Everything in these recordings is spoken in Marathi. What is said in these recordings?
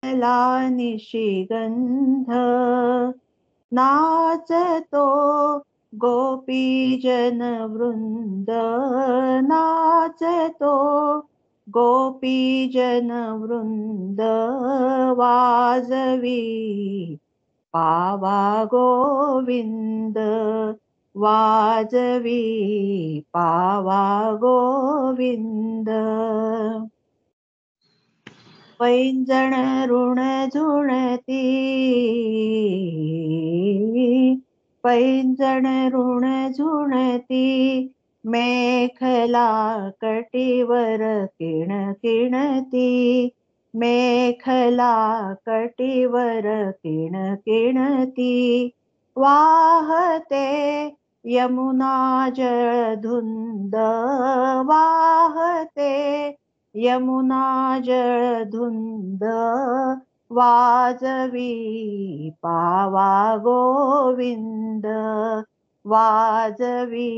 ला निशिगंध नाचतो गोपीजन वृंद नाचतो गोपीजन वृंद वाजवी पावा गोविंद वाजवी पावा गोविंद पैंजण ऋण झुणती पैंजण ऋण झुणती मेखला कटीवर किण किणती मेखला कटीवर किण किणती वाहते यमुना जळधुंद वाहते यमुना जळधुंद वाजवी पावा गोविंद वाजवी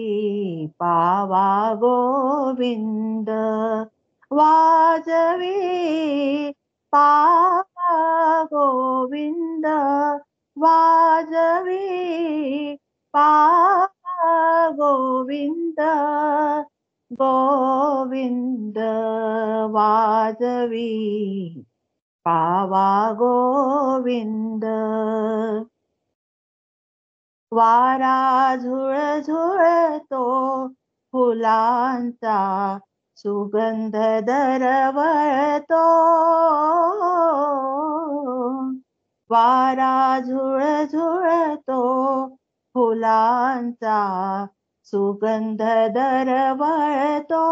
पावा गोविंद वाजवी पावा गोविंद वाजवी पावा गोविंद गोविंद वाजवी पावा गोविंद वारा झुळझुळतो फुलांचा सुगंध दरवळतो वारा झुळझुळतो फुलांचा सुगंध दरवळतो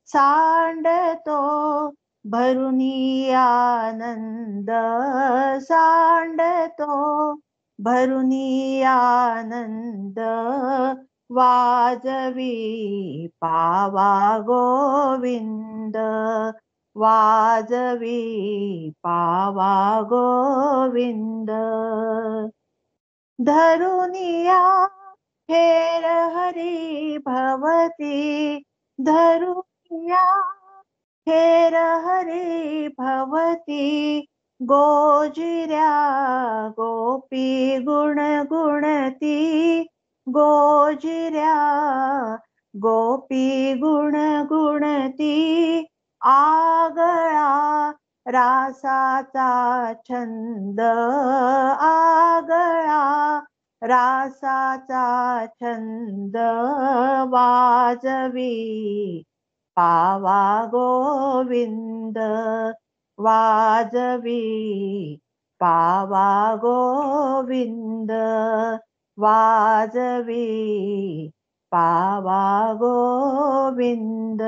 सांडतो भरुनी आनंद सांडतो भरुनी आनंद वाजवी पावा गोविंद वाजवी पावा गोविंद धरुनिया हेर हरी भवती धरुनिया हेर हरी भवती गोजिऱ्या गोपी गुणगुणती गोजिऱ्या गोपी गुणगुणती आगळा रासाचा छंद आगळा रासाचा छंद वाजवी पावा गोविंद वाजवी पावा गोविंद वाजवी पावा गोविंद.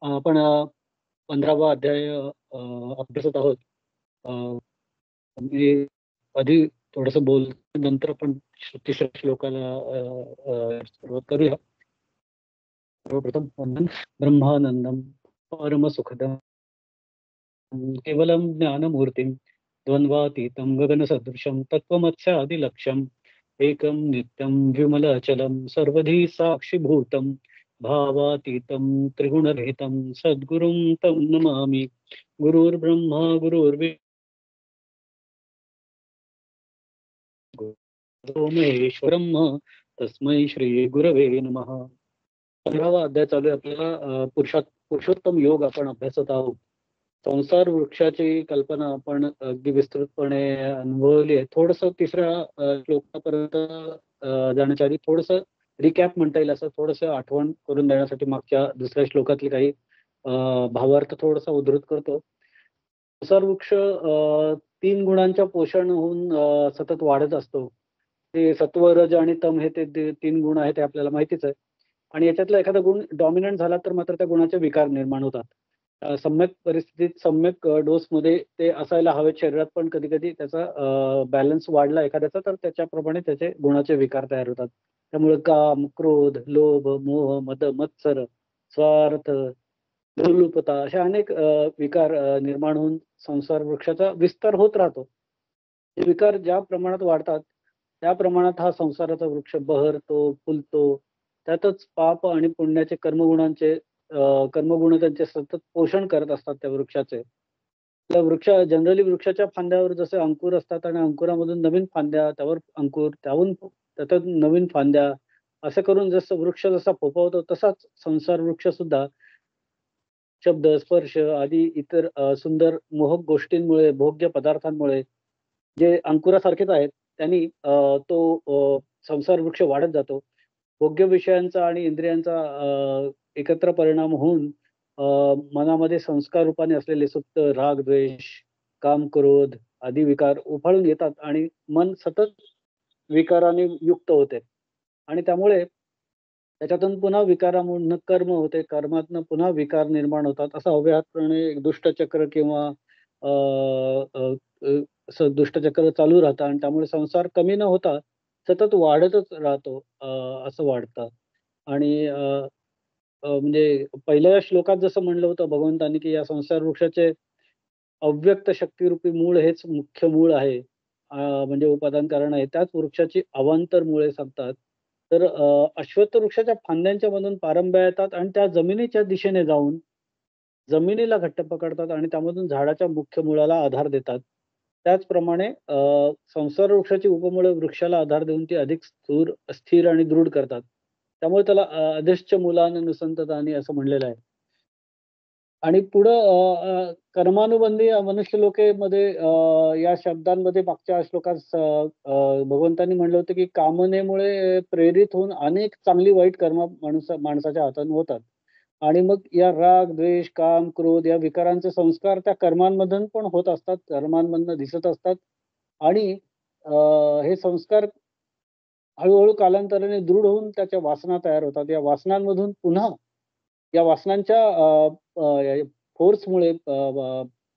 आपण 15वा अध्याय अभ्यासत आहोत. मी आधी थोडस नंतर आपण तिसऱ्या श्लोकाला सुरुवात करूया. सर्वप्रथम वंदन ब्रह्मानंदम परम सुखदम केवलम ज्ञानमूर्तिम द्वंद्वातीतं गगन सदृशम तत्वमस्यादिलक्ष्यम एकम नित्यम विमलाचलम सर्वधी साक्षीभूतम भावातीतं त्रिगुणरहितं सद्गुरुं तं नमामि. गुरुर्ब्रह्मा गुरुर्विष्णू तस्मै श्री गुरवे नमः. 15वा अध्याय चालू आहे आपल्याला. पुरुषोत्तम योग आपण अभ्यासत आहोत. संसार वृक्षाची कल्पना आपण अगदी विस्तृतपणे अनुभवली आहे. थोडस तिसऱ्या श्लोकापर्यंत जाण्याच्या आधी थोडस रिकॅप म्हणता येईल असं थोडस आठवण करून देण्यासाठी मागच्या दुसऱ्या श्लोकातले काही भावार्थ थोडासा उद्धृत करतो. संसार वृक्ष 3 गुणांच्या पोषण होऊन सतत वाढत असतो. ते सत्व रज आणि तम हे ते 3 गुण आहेत, ते आपल्याला माहितीच आहे. आणि याच्यातला एखादा गुण डॉमिनंट झाला तर मात्र त्या गुणाचे विकार निर्माण होतात. सम्यक परिस्थितीत सम्यक डोसमध्ये ते असायला हवेत शरीरात, पण कधी कधी त्याचा बॅलन्स वाढला एखाद्याचा तर त्याच्याप्रमाणे त्याचे गुणाचे विकार तयार होतात. त्यामुळे काम, क्रोध, लोभ, मोह, मद, मत्सर, स्वार्थ, लोलुपता अशा अनेक विकार निर्माण होऊन संसार वृक्षाचा विस्तार होत राहतो. हे विकार ज्या प्रमाणात वाढतात त्या प्रमाणात हा संसाराचा वृक्ष बहरतो, फुलतो. त्यातच पाप आणि पुण्याचे कर्मगुण त्यांचे सतत पोषण करत असतात त्या वृक्षाचे. त्या जनरली वृक्षाच्या फांद्यावर जसे अंकुर असतात आणि अंकुरामधून नवीन फांद्या, त्यावर अंकुर, त्याहून त्याच्यात नवीन फांद्या, असं करून जसं वृक्ष जसा फोफावतो तसाच संसार वृक्ष सुद्धा शब्द, स्पर्श आदी इतर सुंदर मोहक गोष्टींमुळे, भोग्य पदार्थांमुळे जे अंकुरासारखेच आहेत, त्यांनी तो संसार वृक्ष वाढत जातो. भोग्य विषयांचा आणि इंद्रियांचा एकत्र परिणाम होऊन अ, मनामध्ये संस्कार रूपाने असलेले सुप्त राग, द्वेष, काम, क्रोध आदी विकार उफाळून येतात आणि मन सतत विकाराने युक्त होते आणि त्यामुळे त्याच्यातून पुन्हा विकारामधनं कर्म होते, कर्मातनं पुन्हा विकार निर्माण होतात. असं अव्याहतपणे एक दुष्टचक्र किंवा अ, अ, अ, असं दुष्टचक्र चालू राहतं आणि त्यामुळे संसार कमी न होता सतत वाढतच राहतो. असं वाटतं आणि म्हणजे पहिल्या श्लोकात जसं म्हणलं होतं भगवंतांनी, की या संसार वृक्षाचे अव्यक्त शक्तिरूपी मूळ हेच मुख्य मूळ आहे. म्हणजे उपादान कारण आहे. त्याच वृक्षाची अवांतर मुळे सांगतात. तर अश्वत्थ वृक्षाच्या फांद्यांच्या मधून पारंब्या येतात आणि त्या जमिनीच्या दिशेने जाऊन जमिनीला घट्ट पकडतात आणि त्यामधून झाडाच्या मुख्य मुळाला आधार देतात. त्याचप्रमाणे संसार वृक्षाची उपमुळे वृक्षाला आधार देऊन ती अधिक स्थिर आणि दृढ करतात. त्यामुळे त्याला अधश्च मूलान नुसंततानी असं म्हणलेलं आहे. आणि पुढं कर्मानुबंधी मनुष्यलोकेमध्ये या शब्दांमध्ये मागच्या श्लोकात भगवंतांनी म्हटलं होतं, की कामनेमुळे प्रेरित होऊन अनेक चांगली वाईट कर्म माणसाच्या हाताने होतात. आणि मग या राग, द्वेष, काम, क्रोध या विकारांचे संस्कार त्या कर्मांमधून पण होत असतात, कर्मांमधनं दिसत असतात आणि हे संस्कार हळू कालांतराने दृढ होऊन त्याच्या वासना तयार होतात. या वासनांमधून पुन्हा या वासनांच्या फोर्समुळे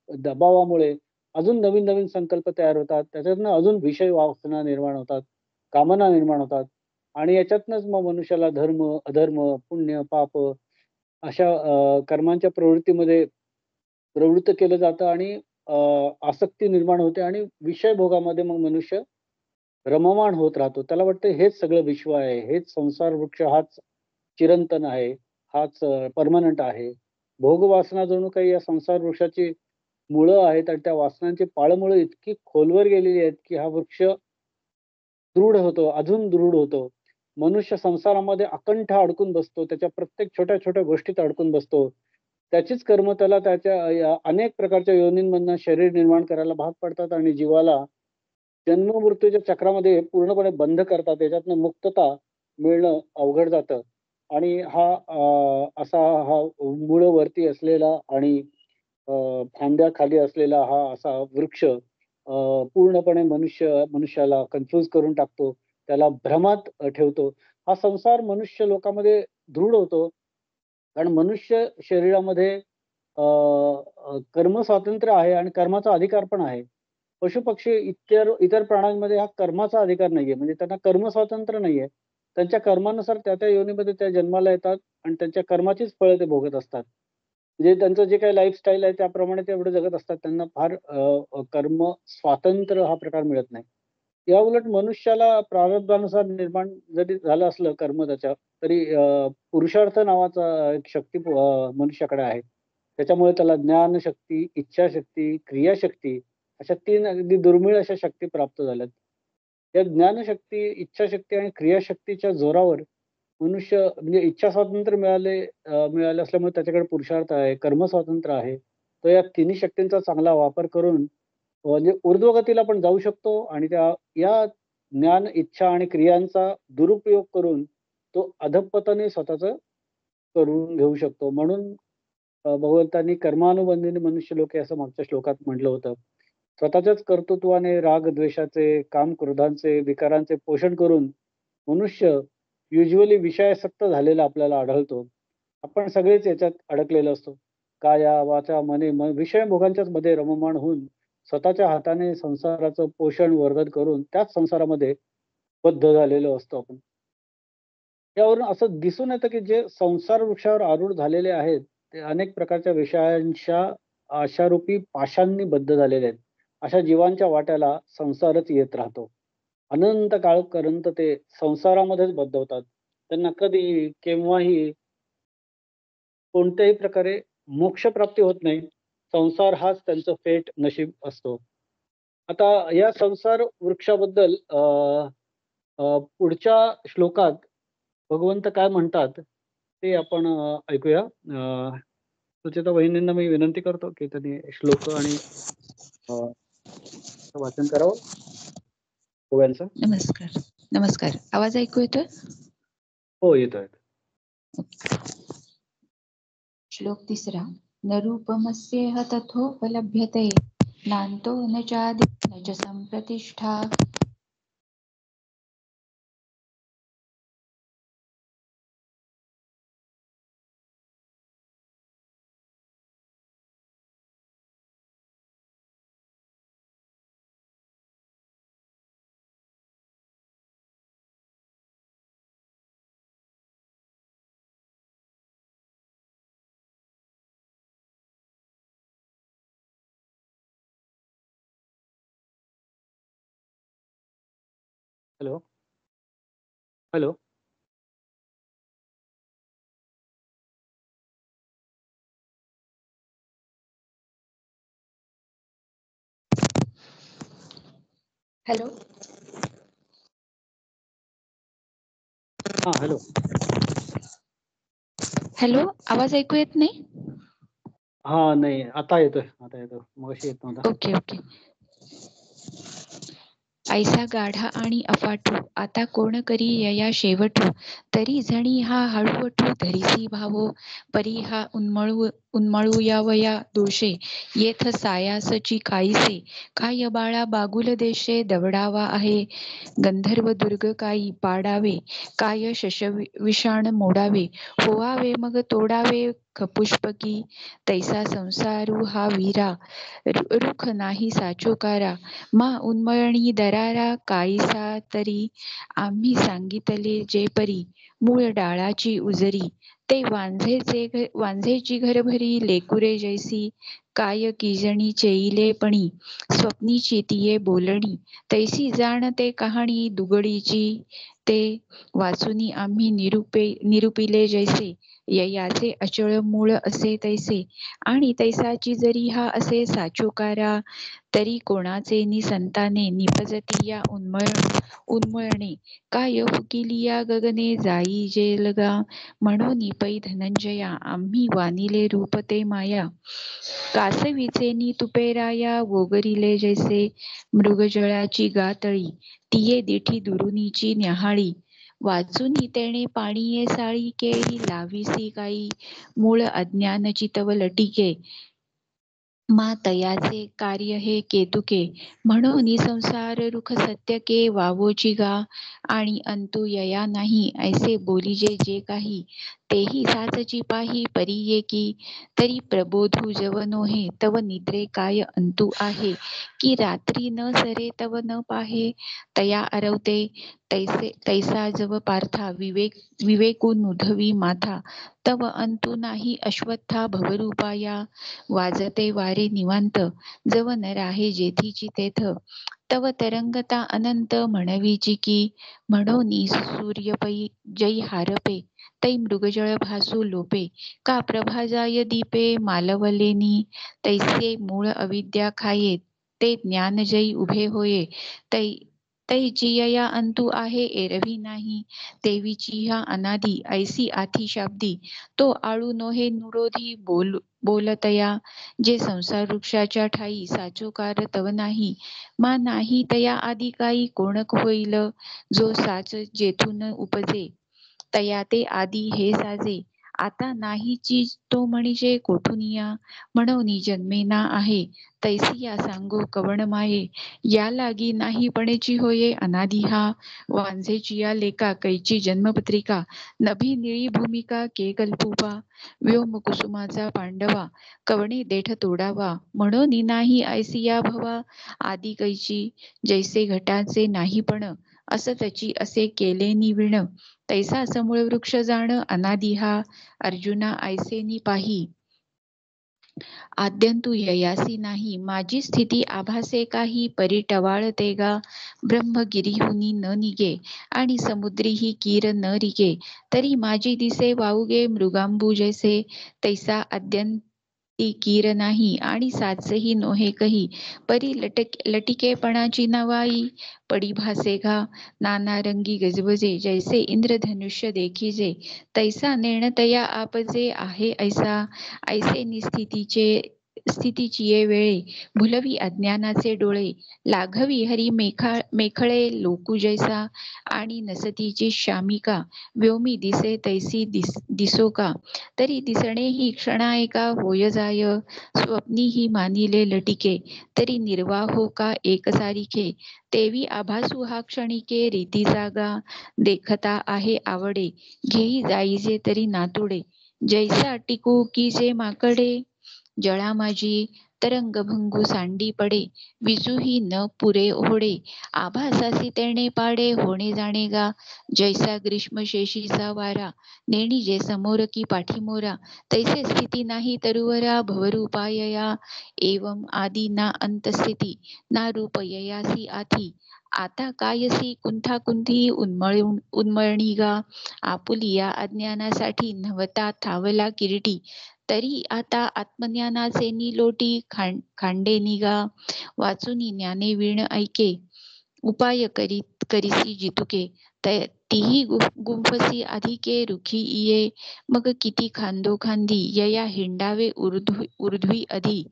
दबावामुळे अजून नवीन-नवीन संकल्प तयार होतात. त्याच्यातनं अजून विषय वासना निर्माण होतात, कामना निर्माण होतात आणि याच्यातनंच मग मनुष्याला धर्म, अधर्म, पुण्य, पाप अशा कर्मांच्या प्रवृत्तीमध्ये प्रवृत्त केलं जातं आणि आसक्ती निर्माण होते आणि विषय भोगामध्ये मग मनुष्य रममाण होत राहतो. त्याला वाटतं हेच सगळं विश्व आहे, हेच संसार वृक्ष हाच चिरंतन आहे, हाच पर्मनंट आहे. भोगवासना जणू काही या संसार वृक्षाची मुळं आहेत आणि त्या वासनांची पाळमुळं इतकी खोलवर गेलेली आहेत, की हा वृक्ष दृढ होतो, अजून दृढ होतो. मनुष्य संसारामध्ये अकंठ अडकून बसतो. त्याच्या प्रत्येक छोट्या-छोट्या गोष्टीत अडकून बसतो. त्याचीच कर्म त्याला त्याच्या या अनेक प्रकारच्या योनींमधनं शरीर निर्माण करायला भाग पडतात आणि जीवाला जन्म-मृत्यूच्या चक्रामध्ये पूर्णपणे बंद करतात. त्याच्यातनं मुक्तता मिळणं अवघड जातं आणि असा हा मुळं वरती असलेला आणि फांद्या खाली असलेला हा असा वृक्ष पूर्णपणे मनुष्याला कन्फ्यूज करून टाकतो. त्याला भ्रमात ठेवतो. हा संसार मनुष्य लोकामध्ये दृढ होतो. कारण मनुष्य शरीरामध्ये कर्म स्वातंत्र्य आहे आणि कर्माचा अधिकार पण आहे. पशु-पक्षी इतर प्राण्यांमध्ये हा कर्माचा अधिकार नाहीये. म्हणजे त्यांना कर्म स्वातंत्र्य नाहीये. त्यांच्या कर्मानुसार त्या योनीमध्ये त्या जन्माला येतात आणि त्यांच्या कर्माचीच फळं ते भोगत असतात. म्हणजे त्यांचं जे काही लाईफस्टाईल आहे त्याप्रमाणे ते एवढं जगत असतात. त्यांना फार कर्म स्वातंत्र्य हा प्रकार मिळत नाही. याउलट मनुष्याला प्रारब्धानुसार निर्माण जरी झालं असलं कर्म त्याच्या, तरी पुरुषार्थ नावाचा एक शक्ती मनुष्याकडे आहे. त्याच्यामुळे त्याला ज्ञानशक्ती, इच्छाशक्ती, क्रियाशक्ती अशा 3 अगदी दुर्मिळ अशा शक्ती प्राप्त झाल्यात. या ज्ञानशक्ती, इच्छाशक्ती आणि क्रियाशक्तीच्या जोरावर मनुष्य म्हणजे इच्छा स्वातंत्र्य मिळालं असल्यामुळे त्याच्याकडे पुरुषार्थ आहे, कर्म स्वातंत्र्य आहे. तो या तिन्ही शक्तींचा चांगला वापर करून म्हणजे ऊर्ध्वगतीला पण जाऊ शकतो आणि या ज्ञान, इच्छा आणि क्रियांचा दुरुपयोग करून तो अधःपतने स्वतःचं करून घेऊ शकतो. म्हणून भगवंतांनी कर्मानुबंधीने मनुष्य लोके असं मागच्या श्लोकात म्हटलं होतं. स्वतःच्याच कर्तृत्वाने राग, द्वेषाचे, काम, क्रोधांचे, विकारांचे पोषण करून मनुष्य युज्युअली विषयासक्त झालेला आपल्याला आढळतो. आपण सगळेच याच्यात अडकलेलो असतो. काया, वाचा, मने विषयभोगांच्याच मध्ये रममाण होऊन स्वतःच्या हाताने संसाराचं पोषण, वर्धन करून त्याच संसारामध्ये बद्ध झालेलो असतो आपण. यावरून असं दिसून येतं, की जे संसार वृक्षावर आरूढ झालेले आहेत, ते अनेक प्रकारच्या विषयांच्या आशारूपी पाशांनी बद्ध झालेले आहेत. अशा जीवांच्या वाट्याला संसारच येत राहतो. अनंत काळपर्यंत ते संसारामध्येच बद्ध होतात. त्यांना कधी केव्हाही कोणत्याही प्रकारे मोक्षप्राप्ती होत नाही. संसार हाच त्यांचं फेट नशीब असतो. आता या संसार वृक्षाबद्दल पुढच्या श्लोकात भगवंत काय म्हणतात ते आपण ऐकूया. सुचेता वहिनींना मी विनंती करतो की त्यांनी श्लोक आणि वाचन करावं गोव्यांचं. नमस्कार. नमस्कार. आवाज ऐकू येतोय? हो, येतोय. श्लोक 3. न रूपमस्येह तथोपलभ्यते नान्तो न चादि न च संप्रतिष्ठा. हॅलो. हॅलो. हॅलो. हा, हॅलो. हॅलो. आवाज ऐकू येत नाही? हा, नाही, आता येतोय. मगाशी येत नव्हता. Okay okay. ऐसा गाढा आणि अफाटू आता कोण करी यया शेवटू तरी जणी हा हळूवटू धरिसी भावो परी हा उन्मळू यावया दोषे येथ सायासची काईसे काय बाळा बागुल देशे दवडावा आहे गंधर्व दुर्ग काही पाडावे काय विषाण मोडावे होवावे मग तोडावे खपुष्पकी तैसा संसारू हा वीरा रुख नाही साचोकारा मा उन्मळणी दरारा काईसा तरी आम्ही सांगितले जे परी मूळ डाळाची उजरी ते वांझेची घरभरी लेकुरे जैसी काय किजणी चेईलेपणी स्वप्नीची तिये बोलणी तैसी जाणते कहाणी दुगडीची ते वाचुनी आम्ही निरुपिले जैसे ययाचे अचळ मूळ असे तैसे आणि तैसाची जरी हा असे साचोकारा तरी कोणाचे संताने निपजती या उन्मळणे काय हुकिलिया गगने जाई जेलगा म्हणून पै धनंजया आम्ही वानिले रूप ते माया कासवीचे तुपेराया वोगरिले जैसे मृगजळाची गातळी तिये दिठी दुरुनीची न्याहाळी वाचून तेणे पाणीये साळी केळी लाविसी काही मूळ अज्ञान चितव लटिके मा तयाचे कार्य हे केतुके म्हणून संसार रुख सत्य के वावोची गा आणि अंतु यया नाही ऐसे बोलिजे जे काही तेही साचची पाही परिये की तरी प्रबोधू जव नोहे तव निद्रे काय अंतु आहे की रात्री न सरे तव न पाहे तया अरवते तैसा जव पार्था विवेकू नुधवी माथा तव अंतु नाही अश्वत्था भवरूपाया वाजते वारे निवांत जव न राहे जेथीची तेथ तव तरंगता अनंत म्हणवीची की म्हणोनी सूर्यपै जै हारपे तै मृगजळ भासू लोपे का प्रभा जाय दीपे मालवलेनी तैसे मूळ अविद्या खाये ते ज्ञान जै उभे होये तै जियया अंतु आहे एरवी नाही देवीची हा अनादी ऐसी आथी शाब्दी तो आळू नोहे नुरोधी बोलतया जे संसार वृक्षाच्या ठाई साचोकार तव नाही मा नाही तया आदी काही कोणक होईल जो साच जेथून उपजे तया ते आदी हे साजे आता नाहीची तो म्हणजे कोठुनिया म्हणून जन्मेना आहे तैसी या सांगो कवण माये या लागी नाही पणेची होये अनादी हा वांझेची या लेका कैची जन्मपत्रिका नभी निळी भूमिका के कल्पुपा व्योम कुसुमाचा पांडवा कवणे देठ तोडावा म्हणून नाही ऐसिया भवा आदी कैची जैसे घटाचे नाही पण असतची असे केले निविण तैसा समूळ वृक्ष जाण अनादी हा अर्जुना ऐसे नि पाही आद्यंतु ययासी नाही माझी स्थिती आभासे काही परी टवाळते गा ब्रह्मगिरीहुनी न निगे आणि समुद्रीही कीर न रिगे तरी माझी दिसे वाऊगे मृगांबू जैसे तैसा अद्यंती कीर नाही आणि साचही नोहे कही परी लटिकेपणाची नवाई पडी भासे घा नाना रंगी गजबजे जैसे इंद्रधनुष्य देखिजे तैसा नेणतया आपजे आहे ऐसा ऐसे स्थितीची ये वेळे भुलवी अज्ञानाचे डोळे लाघवी हरी मेखळे लोकू जैसा आणि नसतीची शामिका व्योमी दिसे तैसी दिसो का तरी दिसणे ही क्षणाएका होय जाय स्वप्नी ही मानिले लटिके तरी निर्वाहो का एकसारिखे तेवी आभासू हा क्षणिके रीती जागा देखता आहे आवडे घेई जाईजे तरी नातुडे जैसा टिकू की जे माकडे जळा माझी तरंगभंगू सांडी पडे विजूही न पुरे होडे आभासासी तेणे पाडे होणे जाणे गा जैसा ग्रीष्म शेषीचा वारा नेणी जे समोर की पाठीमोरा तैसे स्थिती नाही तरुवरा भवरूपायया एवं आदी ना अंतस्थिती ना रूप ययासी आथी आता कायसी कुंठाकुंठी उन्मळणी गा आपुलिया अज्ञानासाठी नवता थावला किरीटी तरी आता आत्मज्ञानाचे निलोटी खांडे निगा वाचुनी ज्ञाने वीण ऐके उपाय करीसी जितुके तीही गुंफसी अधिके रुखी इये मग किती खांदो खांदी यया हिंडावे ऊर्ध्वी अधि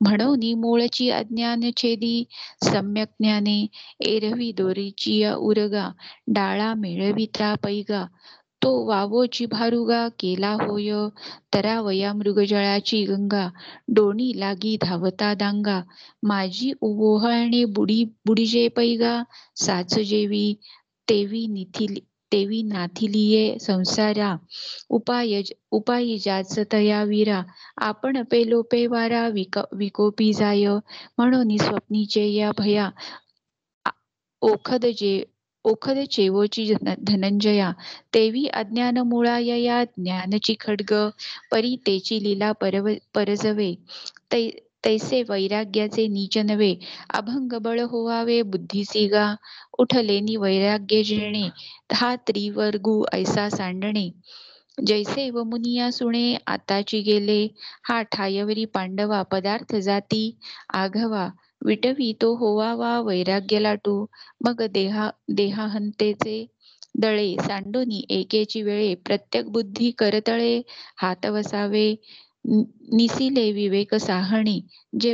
म्हणून मूळची अज्ञान छेदी सम्यक ज्ञाने एरवी दोरीची उरगा डाळा मेळविता पैगा तो वावोची भारुगा केला होय तरावया मृगजळाची गंगा डोणी लागी धावता दांगा माझी ओव्हाळणे बुडीजे पैगा साच जेवी तेवी नाथिलिये संसारा उपायी ज्याच तया वीरा आपण पेलोपे वारा विकोपी जाय म्हणून स्वप्नीचे या भया ओखद चेवोची धनंजया तेवी अज्ञान मुळायया ज्ञानची खड्ग परी तेची लीला परजवे तैसे वैराग्याचे नीच नव्हे अभंग बळ होवावे बुद्धीसी गा उठलेनी वैराग्य जेणे हा त्रिवर्गू ऐसा सांडणे जैसे व मुनिया सुणे आताची गेले हा ठायवरी पांडवा पदार्थ जाती आघवा विटवी तो होवावा वैराग्य लाटू मग देहाहंतेचे दळे सांडोनी एकेची वेळे प्रत्येक बुद्धी करतळे हात वसावे निसिले विवेक साहणे जे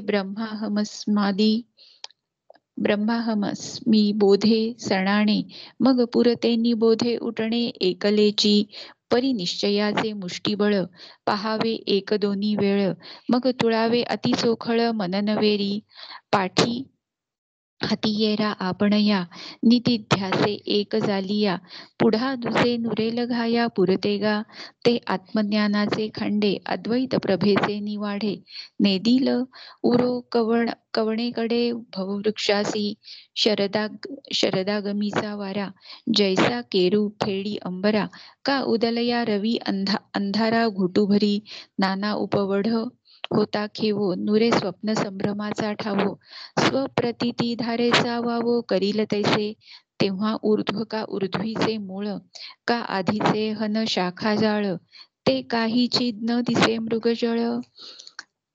ब्रह्माहमस्मी बोधे सणाणे मग पुरतेनी बोधे उठणे एकलेची परिनिश्चयाचे मुष्टिबळ पहावे एक दोन्ही वेळ मग तुळावे अतिचोखळ मननवेरी पाठी हाती आपणया नितिध्यासे एक झालिया पुढा दुसे नुरेल घाया पुरतेगा ते आत्मज्ञानाचे खंडे अद्वैत प्रभेचे निवाढे नेदिल उरो कवणेकडे भववृक्षासी शरदागमीचा वारा जैसा केरू फेडी अंबरा का उदलया रवी अंधारा घुटुभरी नाना उपवढ होता खेवो नुरे स्वप्न संभ्रमाचा ठावो स्वप्रतीती धारेचा वावो करील तैसे तेव्हा ऊर्ध्व का ऊर्ध्वीचे मूळ का आधीचे हन शाखा जाळ ते काहीची न दिसे मृगजळ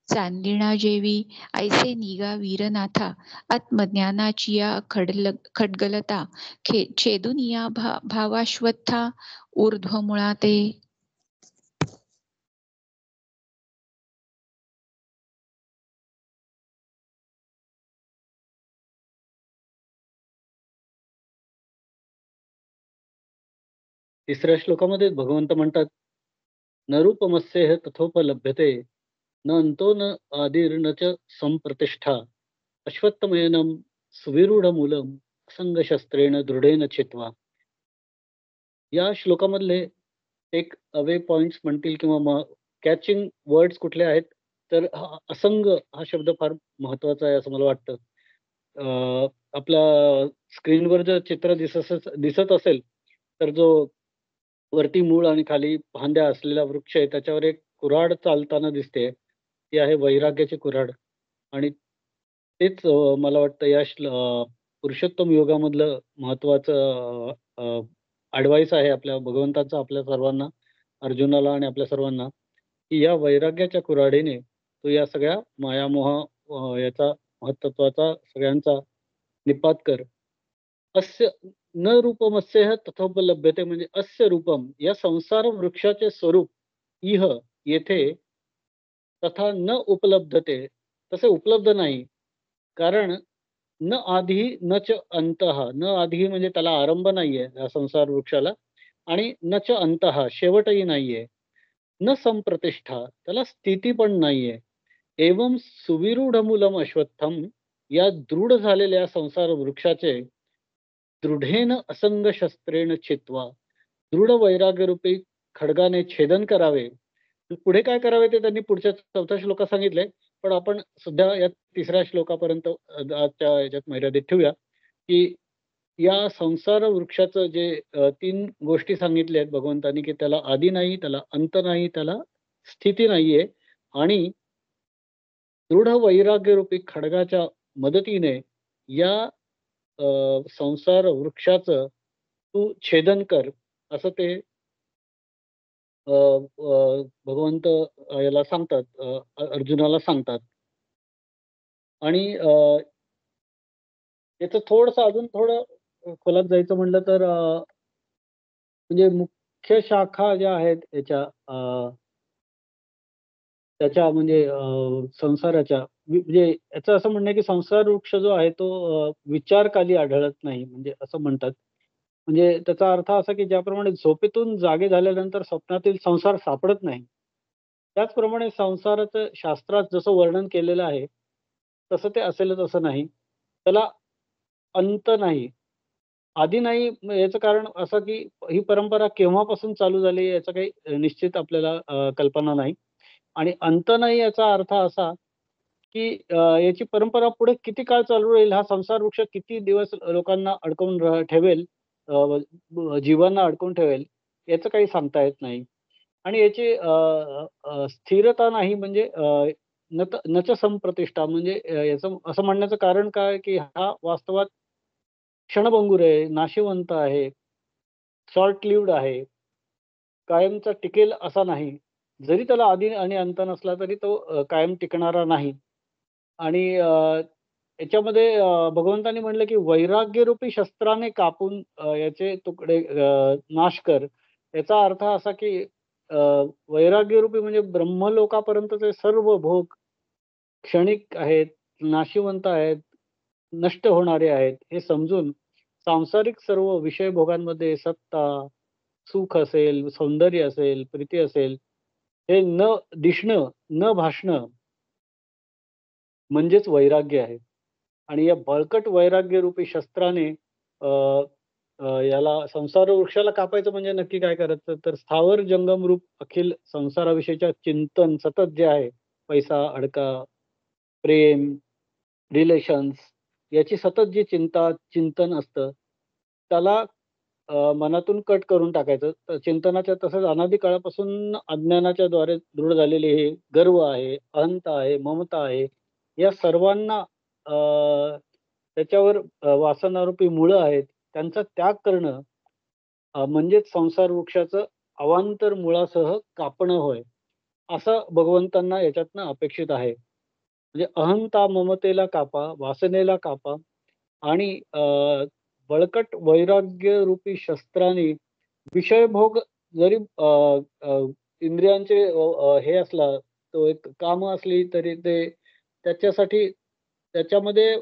चांदिणा जेवी ऐसे निगा वीरनाथा आत्मज्ञानाची या खडगलता छेदून या भावाश्वत्था ऊर्ध्व मुळाते. तिसऱ्या श्लोकामध्ये भगवंत म्हणतात नरूपमस्येह तथोपलभ्यते न अंतो न आदिर्न च संप्रतिष्ठा अश्वत्थमेनं सुविरूढ मूलम संगशस्त्रेण दृढेन छित्वा. या श्लोकामधले एक अवे पॉइंट्स म्हणतील किंवा कॅचिंग वर्ड्स कुठले आहेत तर असंग हा शब्द फार महत्वाचा आहे असं मला वाटतं. आपला स्क्रीनवर जर चित्र दिसत असेल तर जो वरती मूळ आणि खाली फांद्या असलेला वृक्ष आहे त्याच्यावर एक कुऱ्हाड चालताना दिसते. ती आहे वैराग्याची कुऱ्हाड. आणि तेच मला वाटतं या पुरुषोत्तम योगामधलं महत्वाचं ॲडवाइस आहे आपल्या भगवंताचा आपल्या सर्वांना, अर्जुनाला आणि आपल्या सर्वांना, की या वैराग्याच्या कुऱ्हाडीने तू या सगळ्या मायामोह याचा महत्त्वाचा सगळ्यांचा निपात कर. अस्य न रूपमस्येह तथोपलभ्यते, म्हणजे अस्य रूपम या संसार वृक्षाचे स्वरूप इह येथे तथा न उपलब्धते, तसे उपलब्ध नाही. कारण न आधी न च अंतः, न आधी म्हणजे त्याला आरंभ नाहीये या संसार वृक्षाला, आणि न च अंतः शेवटही नाहीये. न संप्रतिष्ठा त्याला स्थिती पण नाहीये. एवं सुविरूढ मूलम अश्वत्थम, या दृढ झालेल्या संसार वृक्षाचे दृढेन असंग शस्त्रेण छित्वा, दृढ वैराग्यरूपी खड्गाने छेदन करावे. पुढे काय करावे ते त्यांनी पुढच्या 4थ्या श्लोकात सांगितलंय. पण आपण सध्या या 3ऱ्या श्लोकापर्यंत आजच्या याच्यात मर्यादित ठेवूया, की या संसार वृक्षाचं जे 3 गोष्टी सांगितल्या आहेत भगवंतांनी, की त्याला आदी नाही, त्याला अंत नाही, त्याला स्थिती नाहीये, आणि दृढ वैराग्यरूपी खड्गाच्या मदतीने या संसार वृक्षाचं तू छेदन कर, असं ते भगवंत याला सांगतात, अर्जुनाला सांगतात. आणि याचं थोडंसं अजून थोडं खोलात जायचं म्हटलं तर म्हणजे मुख्य शाखा ज्या आहेत याच्या त्याच्या म्हणजे संसाराच्या म्हणजे याचं असं म्हणणं आहे, की संसार वृक्ष जो आहे तो विचारकाली आढळत नाही, म्हणजे असं म्हणतात. म्हणजे त्याचा अर्थ असा, की ज्याप्रमाणे झोपेतून जागे झाल्यानंतर स्वप्नातील संसार सापडत नाही, त्याचप्रमाणे संसाराचं शास्त्रात जसं वर्णन केलेलं आहे, तसं ते असेलच असं नाही. त्याला अंत नाही, आधी नाही. मग याचं कारण असं, की ही परंपरा केव्हापासून चालू झाली याचं काही निश्चित आपल्याला कल्पना नाही. आणि अंत नाही याचा अर्थ असा, की याची परंपरा पुढे किती काळ चालू राहील, हा संसार वृक्ष किती दिवस लोकांना अडकवून ठेवेल, जीवांना अडकवून ठेवेल, याचं काही सांगता येत नाही. आणि याची स्थिरता नाही, म्हणजे नच संप्रतिष्ठा, म्हणजे याचं असं म्हणण्याचं कारण काय, की हा वास्तवात क्षणभंगूर आहे, नाशिवंत आहे, शॉर्ट लिव्हड आहे, कायमचा टिकेल असा नाही. जरी त्याला आदी आणि अंत नसला तरी तो कायम टिकणारा नाही. आणि याच्यामध्ये भगवंतांनी म्हटलं, की वैराग्यरूपी शस्त्राने कापून याचे तुकडे नाश कर. याचा अर्थ असा, की वैराग्यरूपी म्हणजे ब्रह्मलोकापर्यंतचे सर्व भोग क्षणिक आहेत, नाशिवंत आहेत, नष्ट होणारे आहेत, हे समजून सांसारिक सर्व विषय भोगांमध्ये सत्ता, सुख असेल, सौंदर्य असेल, प्रीती असेल, हे न दिसणं, न भासणं म्हणजेच वैराग्य आहे. आणि या बळकट वैराग्यरूपी शस्त्राने अ, याला संसार वृक्षाला कापायचं म्हणजे नक्की काय करायचं, तर स्थावर जंगम रूप अखिल संसाराविषयीच्या चिंतन सतत जे आहे, पैसा, अडका, प्रेम, रिलेशन्स, याची सतत जी चिंतन असतं, त्याला मनातून कट करून टाकायचं. तर चिंतनाच्या तसंच अनादी काळापासून अज्ञानाच्या द्वारे दृढ झालेले हे गर्व आहे, अहंता आहे, ममता आहे, या सर्वांना त्याच्यावर वासनारूपी मुळं आहेत, त्यांचा त्याग करणं म्हणजेच संसार वृक्षाचं अवांतर मुळासह कापणं होय, असं भगवंतांना याच्यातनं अपेक्षित आहे. म्हणजे अहंता, ममतेला कापा, वासनेला कापा, आणि बळकट वैराग्य रूपी शस्त्राने विषयभोग जरी इंद्रियांचे हे असला, तो एक कामं असली तरी ते त्याच्यासाठी त्याच्यामध्ये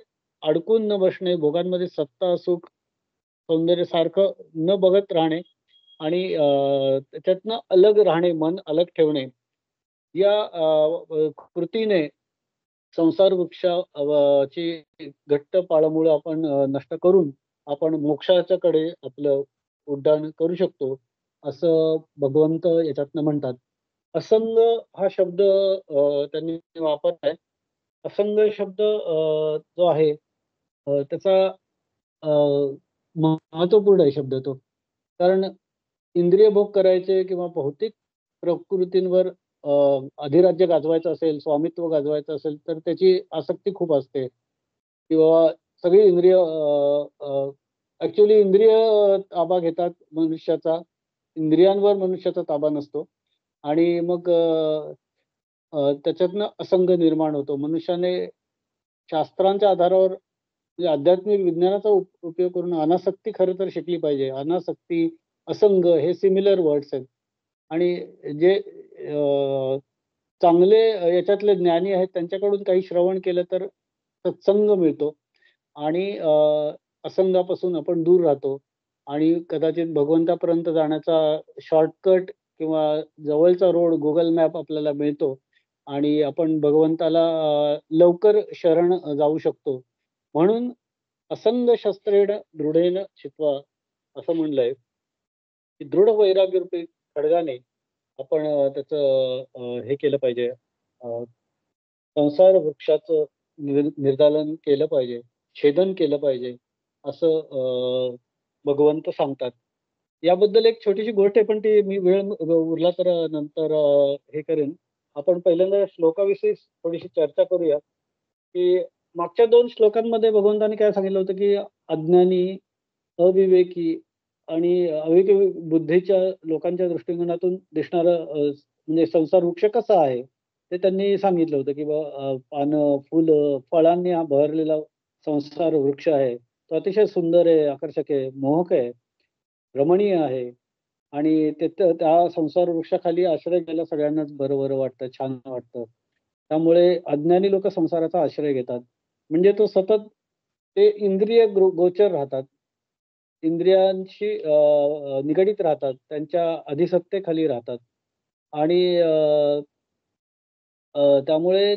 अडकून न बसणे, भोगांमध्ये सत्ता, सुख, सौंदर्य सारखं न बघत राहणे, आणि त्याच्यातनं अलग राहणे, मन अलग ठेवणे, या कृतीने संसार ची घट्ट पाळंमुळं आपण नष्ट करून आपण मोक्षाच्या कडे आपलं उड्डाण करू शकतो, असं भगवंत याच्यातनं म्हणतात. असंग हा शब्द त्यांनी वापरलाय. असंग शब्द जो आहे त्याचा अ, महत्त्वपूर्ण आहे शब्द तो. कारण इंद्रिय भोग करायचे किंवा भौतिक प्रकृतींवर अधिराज्य गाजवायचं असेल, स्वामित्व गाजवायचं असेल, तर त्याची आसक्ती खूप असते किंवा सगळी इंद्रिय ऍक्च्युली इंद्रिय ताबा घेतात मनुष्याचा. इंद्रियांवर मनुष्याचा ताबा नसतो आणि मग त्याच्यातनं असंग निर्माण होतो. मनुष्याने शास्त्रांच्या आधारावर म्हणजे आध्यात्मिक विज्ञानाचा उपयोग करून अनासक्ती खरं तर शिकली पाहिजे. अनासक्ती, असंग हे सिमिलर वर्ड्स आहेत आणि जे चांगले याच्यातले ज्ञानी आहेत त्यांच्याकडून काही श्रवण केलं तर सत्संग मिळतो आणि असंगापासून आपण दूर राहतो आणि कदाचित भगवंतापर्यंत जाण्याचा शॉर्टकट किंवा जवळचा रोड गुगल मॅप आपल्याला मिळतो आणि आपण भगवंताला लवकर शरण जाऊ शकतो. म्हणून असंग शस्त्रेण दृढेन चित्वा असं म्हणलंय की दृढ वैराग्यरूपी खड्गाने आपण त्याचं हे केलं पाहिजे, संसार वृक्षाचं निर्दालन केलं पाहिजे, छेदन केलं पाहिजे असं भगवंत सांगतात. याबद्दल एक छोटीशी गोष्ट आहे पण ती मी वेळ उरला तर नंतर हे करेन. आपण पहिल्यांदा श्लोकाविषयी थोडीशी चर्चा करूया की मागच्या 2 श्लोकांमध्ये भगवंतांनी काय सांगितलं होतं की अज्ञानी, अविवेकी आणि अविवेकी बुद्धीच्या लोकांच्या दृष्टिकोनातून दिसणारं म्हणजे संसार वृक्ष कसा आहे ते त्यांनी सांगितलं होतं की पानं, फुलं, फळांनी हा बहरलेला संसार वृक्ष आहे. तो अतिशय सुंदर आहे, आकर्षक आहे, मोहक आहे, रमणीय आहे आणि त्या संसार वृक्षाखाली आश्रय घ्यायला सगळ्यांनाच बरं बरं वाटतं, छान वाटतं. त्यामुळे अज्ञानी लोक संसाराचा आश्रय घेतात. म्हणजे तो सतत ते इंद्रिय गोचर राहतात. इंद्रियांशी निगडीत राहतात. त्यांच्या अधिसत्तेखाली राहतात आणि त्यामुळे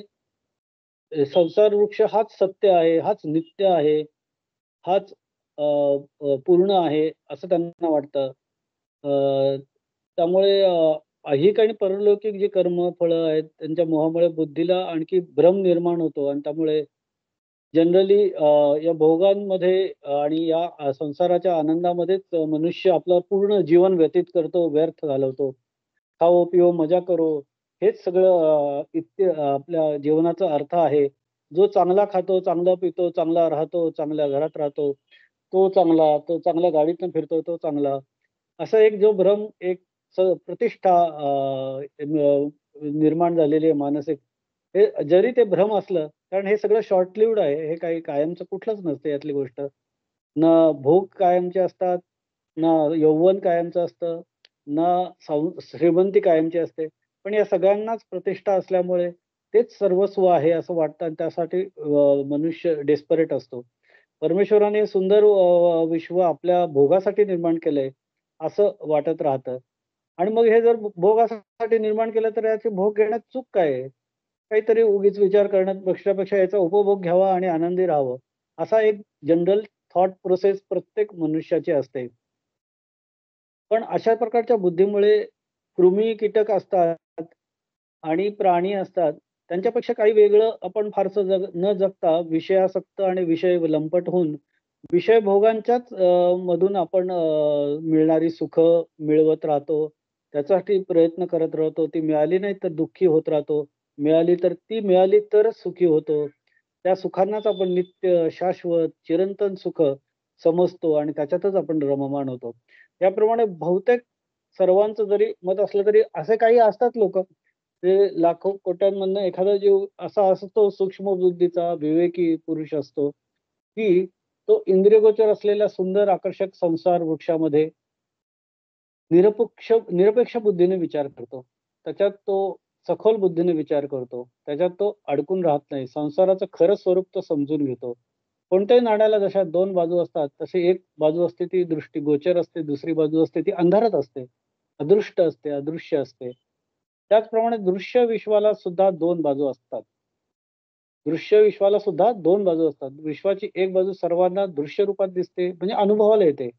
संसार वृक्ष हाच सत्य आहे, हाच नित्य आहे, हाच पूर्ण आहे असं त्यांना वाटतं. त्यामुळे ऐहिक आणि परलौकिक जी कर्म, फळं आहेत त्यांच्या मोहामुळे बुद्धीला आणखी भ्रम निर्माण होतो आणि त्यामुळे जनरली या भोगांमध्ये आणि या संसाराच्या आनंदामध्येच मनुष्य आपलं पूर्ण जीवन व्यतीत करतो, व्यर्थ घालवतो. खाओ, पिओ, मजा करो हेच सगळं आपल्या जीवनाचा अर्थ आहे. जो चांगला खातो, चांगला पितो, चांगला राहतो, चांगल्या घरात राहतो, तो चांगला. तो चांगल्या गाडीतनं फिरतो, तो चांगला. असा एक जो भ्रम, एक प्रतिष्ठा निर्माण झालेली आहे मानसिक. हे जरी ते भ्रम असलं, कारण हे सगळं शॉर्ट लिव्हड आहे. हे काही कायमचं कुठलंच नसतं यातली गोष्ट. ना भोग कायमचे असतात, ना यौवन कायमचं असतं, ना श्रीमंती कायमची असते. पण या सगळ्यांनाच प्रतिष्ठा असल्यामुळे तेच सर्वस्व आहे असं वाटतं आणि त्यासाठी मनुष्य डेस्परेट असतो. परमेश्वराने सुंदर विश्व आपल्या भोगासाठी निर्माण केलंय असं वाटत राहतं. आणि मग हे जर भोगासाठी निर्माण केलं तर याचे भोग घेण्यात चूक काय आहे? काहीतरी उगीच विचार करण्यात पेक्षा याचा उपभोग घ्यावा आणि आनंदी राहावं. असा एक जनरल थॉट प्रोसेस प्रत्येक मनुष्याची असते. पण अशा प्रकारच्या बुद्धीमुळे कृमी, कीटक असतात आणि प्राणी असतात. त्यांच्यापेक्षा काही वेगळं आपण फारसं न जगता विषयासक्त आणि विषय लंपट होऊन विषय भोगांच्याच मधून आपण मिळणारी सुखं मिळवत राहतो. त्याच्यासाठी प्रयत्न करत राहतो. ती मिळाली नाही तर दुःखी होत राहतो. मिळाली तरच सुखी होतो. त्या सुखांनाच आपण नित्य, शाश्वत, चिरंतन सुख समजतो आणि त्याच्यातच आपण रममाण होतो. याप्रमाणे बहुतेक सर्वांचं जरी मत असलं तरी असे काही असतात लोकं, ते लाखो कोट्यांमधनं एखादा जीव असा असतो सूक्ष्म बुद्धीचा विवेकी पुरुष असतो, की तो इंद्रियगोचर असलेल्या सुंदर आकर्षक संसार वृक्षामध्ये निरपेक्ष बुद्धीने विचार करतो. त्याच्यात तो सखोल बुद्धीने विचार करतो. त्याच्यात तो अडकून राहत नाही. संसाराचं खरं स्वरूप तो समजून घेतो. कोणत्याही नाण्याला जशा 2 बाजू असतात, तशी एक बाजू असते ती दृष्टिगोचर असते, दुसरी बाजू असते ती अंधारात असते. अदृष्ट असते, अदृश्य असते. त्याचप्रमाणे दृश्य विश्वाला सुद्धा 2 बाजू असतात. दृश्य विश्वाला सुद्धा 2 बाजू असतात. विश्वाची एक बाजू सर्वांना दृश्य रूपात दिसते, म्हणजे अनुभवाला येते.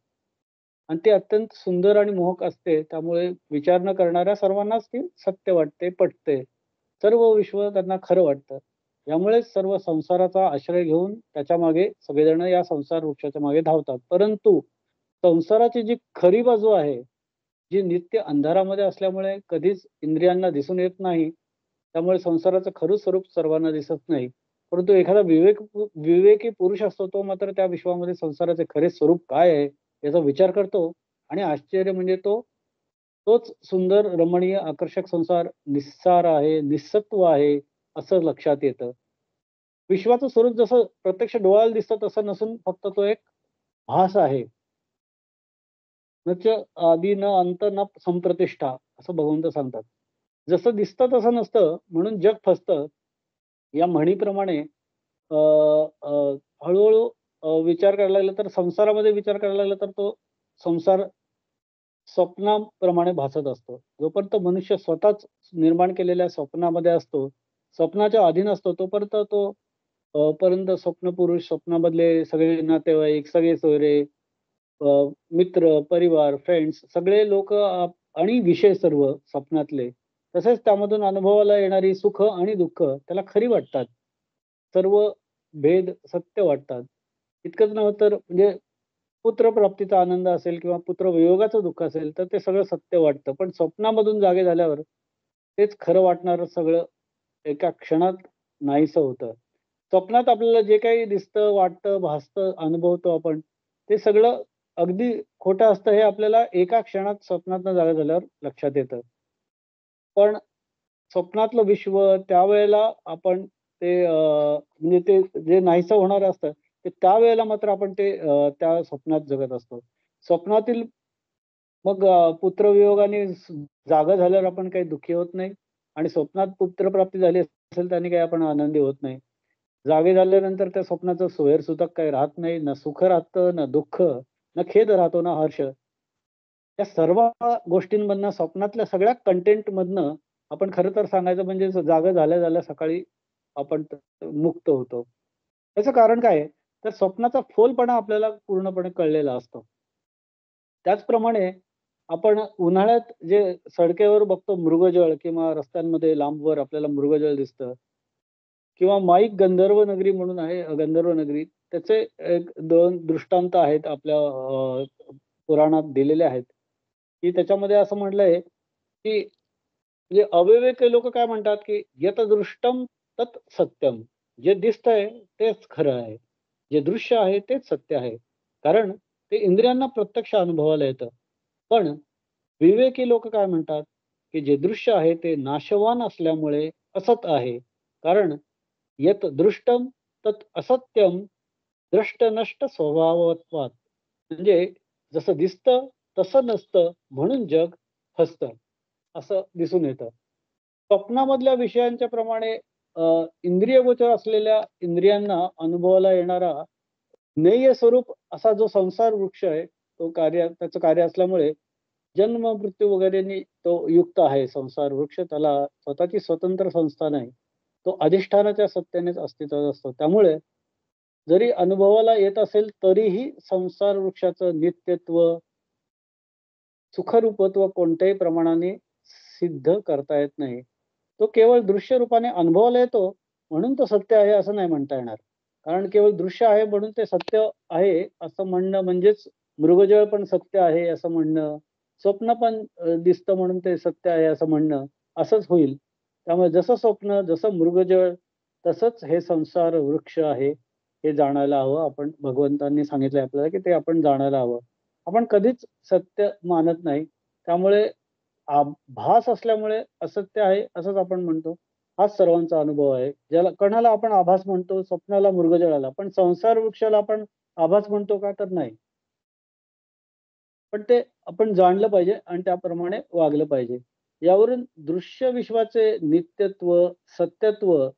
आणि ती अत्यंत सुंदर आणि मोहक असते. त्यामुळे विचार न करणाऱ्या सर्वांनाच ती सत्य वाटते, पटते. सर्व विश्व त्यांना खरं वाटतं. यामुळेच सर्व संसाराचा आश्रय घेऊन त्याच्या मागे सगळेजण या संसार वृक्षाच्या मागे धावतात. परंतु संसाराची जी खरी बाजू आहे, जी नित्य अंधारामध्ये असल्यामुळे कधीच इंद्रियांना दिसून येत नाही. त्यामुळे संसाराचं खरं स्वरूप सर्वांना दिसत नाही. परंतु एखादा विवेकी पुरुष असतो, तो मात्र त्या विश्वामध्ये संसाराचे खरे स्वरूप काय आहे याचा विचार करतो आणि आश्चर्य म्हणजे तोच सुंदर, रमणीय, आकर्षक संसार निस्सार आहे, निस्सत्व आहे असं लक्षात येतं. विश्वाचं स्वरूप जसं प्रत्यक्ष डोळ्याला दिसतं तसं नसून फक्त तो एक भास आहे. न च आदी न अंत न संप्रतिष्ठा असं भगवंत सांगतात. जसं दिसतं तसं नसतं म्हणून जग फसतं. या म्हणीप्रमाणे अ, अ, हळू-हळू विचार करायला लागला तर संसारामध्ये विचार करायला लागला तर तो संसार स्वप्नाप्रमाणे भासत असतो. जोपर्यंत मनुष्य स्वतःच निर्माण केलेल्या स्वप्नामध्ये असतो, स्वप्नाच्या अधीन असतो तोपर्यंत पर्यंत स्वप्नपुरुष, स्वप्नामधले सगळे नातेवाईक, सगळे सोयरे, अ, मित्र, परिवार, फ्रेंड्स सगळे लोकं आणि विषय सर्व स्वप्नातले, तसेच त्यामधून अनुभवाला येणारी सुख आणि दुःख त्याला खरी वाटतात. सर्व भेद सत्य वाटतात. इतकंच नव्हे तर म्हणजे पुत्रप्राप्तीचा आनंद असेल किंवा पुत्रवियोगाचं दुःख असेल, तर ते सगळं सत्य वाटतं. पण स्वप्नामधून जागे झाल्यावर तेच खरं वाटणारं सगळं एका क्षणात नाहीसं होतं. स्वप्नात आपल्याला जे काही दिसतं, वाटतं, भासतं, अनुभवतो आपण, ते सगळं अगदी खोटं असतं हे आपल्याला एका क्षणात स्वप्नातनं जागा झाल्यावर लक्षात येतं. पण स्वप्नातलं विश्व त्यावेळेला आपण म्हणजे ते जे नाहीसं होणारं असतं, ते त्यावेळेला मात्र आपण त्या स्वप्नात जगत असतो. स्वप्नातील मग पुत्रवियोगाने जागा झाल्यावर आपण काही दुःखी होत नाही आणि स्वप्नात पुत्रप्राप्ती झाली असेल त्याने काही आपण आनंदी होत नाही. जागे झाल्यानंतर त्या स्वप्नाचं सोयरसुतक काही राहत नाही. ना सुख राहतं, ना दुःख, ना खेद राहतो, ना हर्ष. त्या सर्व गोष्टींमधनं स्वप्नातल्या सगळ्या कंटेंटमधनं आपण खरं तर सांगायचं म्हणजे जागा झाल्या-झाल्या सकाळी आपण मुक्त होतो. त्याचं कारण काय आहे? तर स्वप्नाचा फोलपणा आपल्याला पूर्णपणे कळलेला असतो. त्याचप्रमाणे आपण उन्हाळ्यात जे सडकेवर बघतो मृगजळ किंवा रस्त्यांमध्ये लांबवर आपल्याला मृगजळ दिसतं किंवा माईक गंधर्व नगरी म्हणून आहे गंधर्व नगरी. त्याचे 1-2 दृष्टांत आहेत आपल्या पुराणात दिलेले आहेत, की त्याच्यामध्ये असं म्हटलंय, की म्हणजे अविवेकी लोकं काय म्हणतात, की "यत दृष्टं तत् सत्यम." जे दिसतंय तेच खरं आहे. जे दृश्य आहे तेच सत्य आहे. कारण ते इंद्रियांना प्रत्यक्ष अनुभवायला येतं. पण विवेकी लोकं काय म्हणतात, की जे दृश्य आहे ते नाशवान असल्यामुळे असत आहे. कारण यत दृष्टं तत् असत्यम द्रष्टनष्ट स्वभावत्वात्. म्हणजे जसं दिसतं तसं नसतं म्हणून जग फसतं, असं दिसून येतं. स्वप्नामधल्या विषयांच्या प्रमाणे इंद्रियगोचर असलेल्या इंद्रियांना अनुभवाला येणारा ज्ञेय स्वरूप असा जो संसार वृक्ष आहे, त्याचं कार्य असल्यामुळे जन्म, मृत्यू वगैरेंनी तो युक्त आहे संसार वृक्ष. त्याला स्वतःची स्वतंत्र संस्था नाही. तो अधिष्ठानाच्या सत्तेनेच अस्तित्वात असतो. त्यामुळे जरी अनुभवाला येत असेल, तरीही संसार वृक्षाचं नित्यत्व, सुखरूपत्व कोणत्याही प्रमाणाने सिद्ध करता येत नाही. तो केवळ दृश्य रूपाने अनुभवाला येतो, म्हणून तो सत्य आहे असं नाही म्हणता येणार. कारण केवळ दृश्य आहे म्हणून ते सत्य आहे असं म्हणणं म्हणजेच मृगजळ पण सत्य आहे असं म्हणणं, स्वप्न पण दिसतं म्हणून ते सत्य आहे असं म्हणणं, असंच होईल. त्यामुळे जसं स्वप्न, जसं मृगजळ, तसंच हे संसार वृक्ष आहे, हे जाणायला हवं. आपण भगवंतांनी सांगितलंय आपल्याला, की ते आपण जाणायला हवं. आपण कधीच सत्य मानत नाही. त्यामुळे भास असल्यामुळे असत्य आहे असंच आपण म्हणतो. हाच सर्वांचा अनुभव आहे. ज्याला कणाला आपण आभास म्हणतो, स्वप्नाला, मृगजळाला. पण संसार वृक्षाला आपण आभास म्हणतो का? तर नाही. पण ते आपण जाणलं पाहिजे आणि त्याप्रमाणे वागलं पाहिजे. यावरून दृश्य विश्वाचे नित्यत्व, सत्यत्व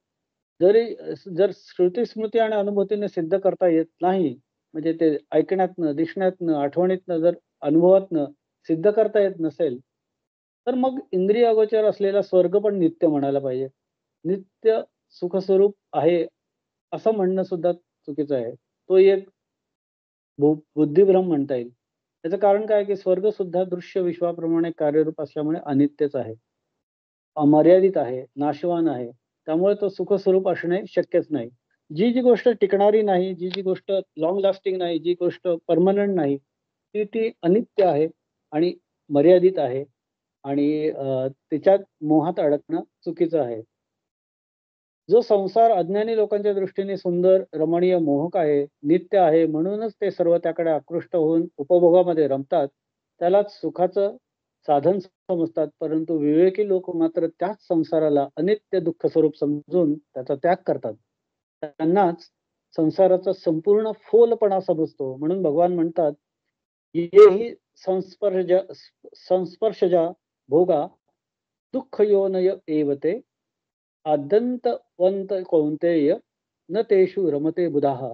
जर श्रुती, स्मृती आणि अनुभूतीने सिद्ध करता येत नाही, म्हणजे ते ऐकण्यातनं, दिसण्यातनं, आठवणीतनं जर अनुभवातनं सिद्ध करता येत नसेल, तर मग इंद्रियागोचर असलेला स्वर्ग पण नित्य म्हणायला पाहिजे. नित्य सुखस्वरूप आहे, असं म्हणणं सुद्धा चुकीचं आहे. तो एक बुद्धिभ्रम म्हणता येईल. त्याचं कारण काय आहे, की स्वर्ग सुद्धा दृश्य विश्वाप्रमाणे कार्यरूप असल्यामुळे अनित्यच आहे. अमर्यादित आहे, नाशवान आहे. त्यामुळे तो सुखस्वरूप असणे शक्यच नाही. जी गोष्ट टिकणारी नाही, जी गोष्ट लाँग लास्टिंग नाही, जी गोष्ट पर्मनंट नाही, ती अनित्य आहे आणि मर्यादित आहे आणि त्याच्यात मोहात अडकणं चुकीचं आहे. जो संसार अज्ञानी लोकांच्या दृष्टीने सुंदर, रमणीय, मोहक आहे, नित्य आहे, म्हणूनच ते सर्व त्याकडे आकृष्ट होऊन उपभोगामध्ये रमतात, त्यालाच सुखाचं साधन समजतात. परंतु विवेकी लोक मात्र त्याच संसाराला अनित्य दुःख स्वरूप समजून त्याचा त्याग करतात. त्यांनाच संसाराचा संपूर्ण फोलपणा समजतो. म्हणून भगवान म्हणतात, येही संस्पर्शजा भोगा दुःखयोनय एव ते आद्यंतवंत कौंतेय न तेषु रमते बुधाः.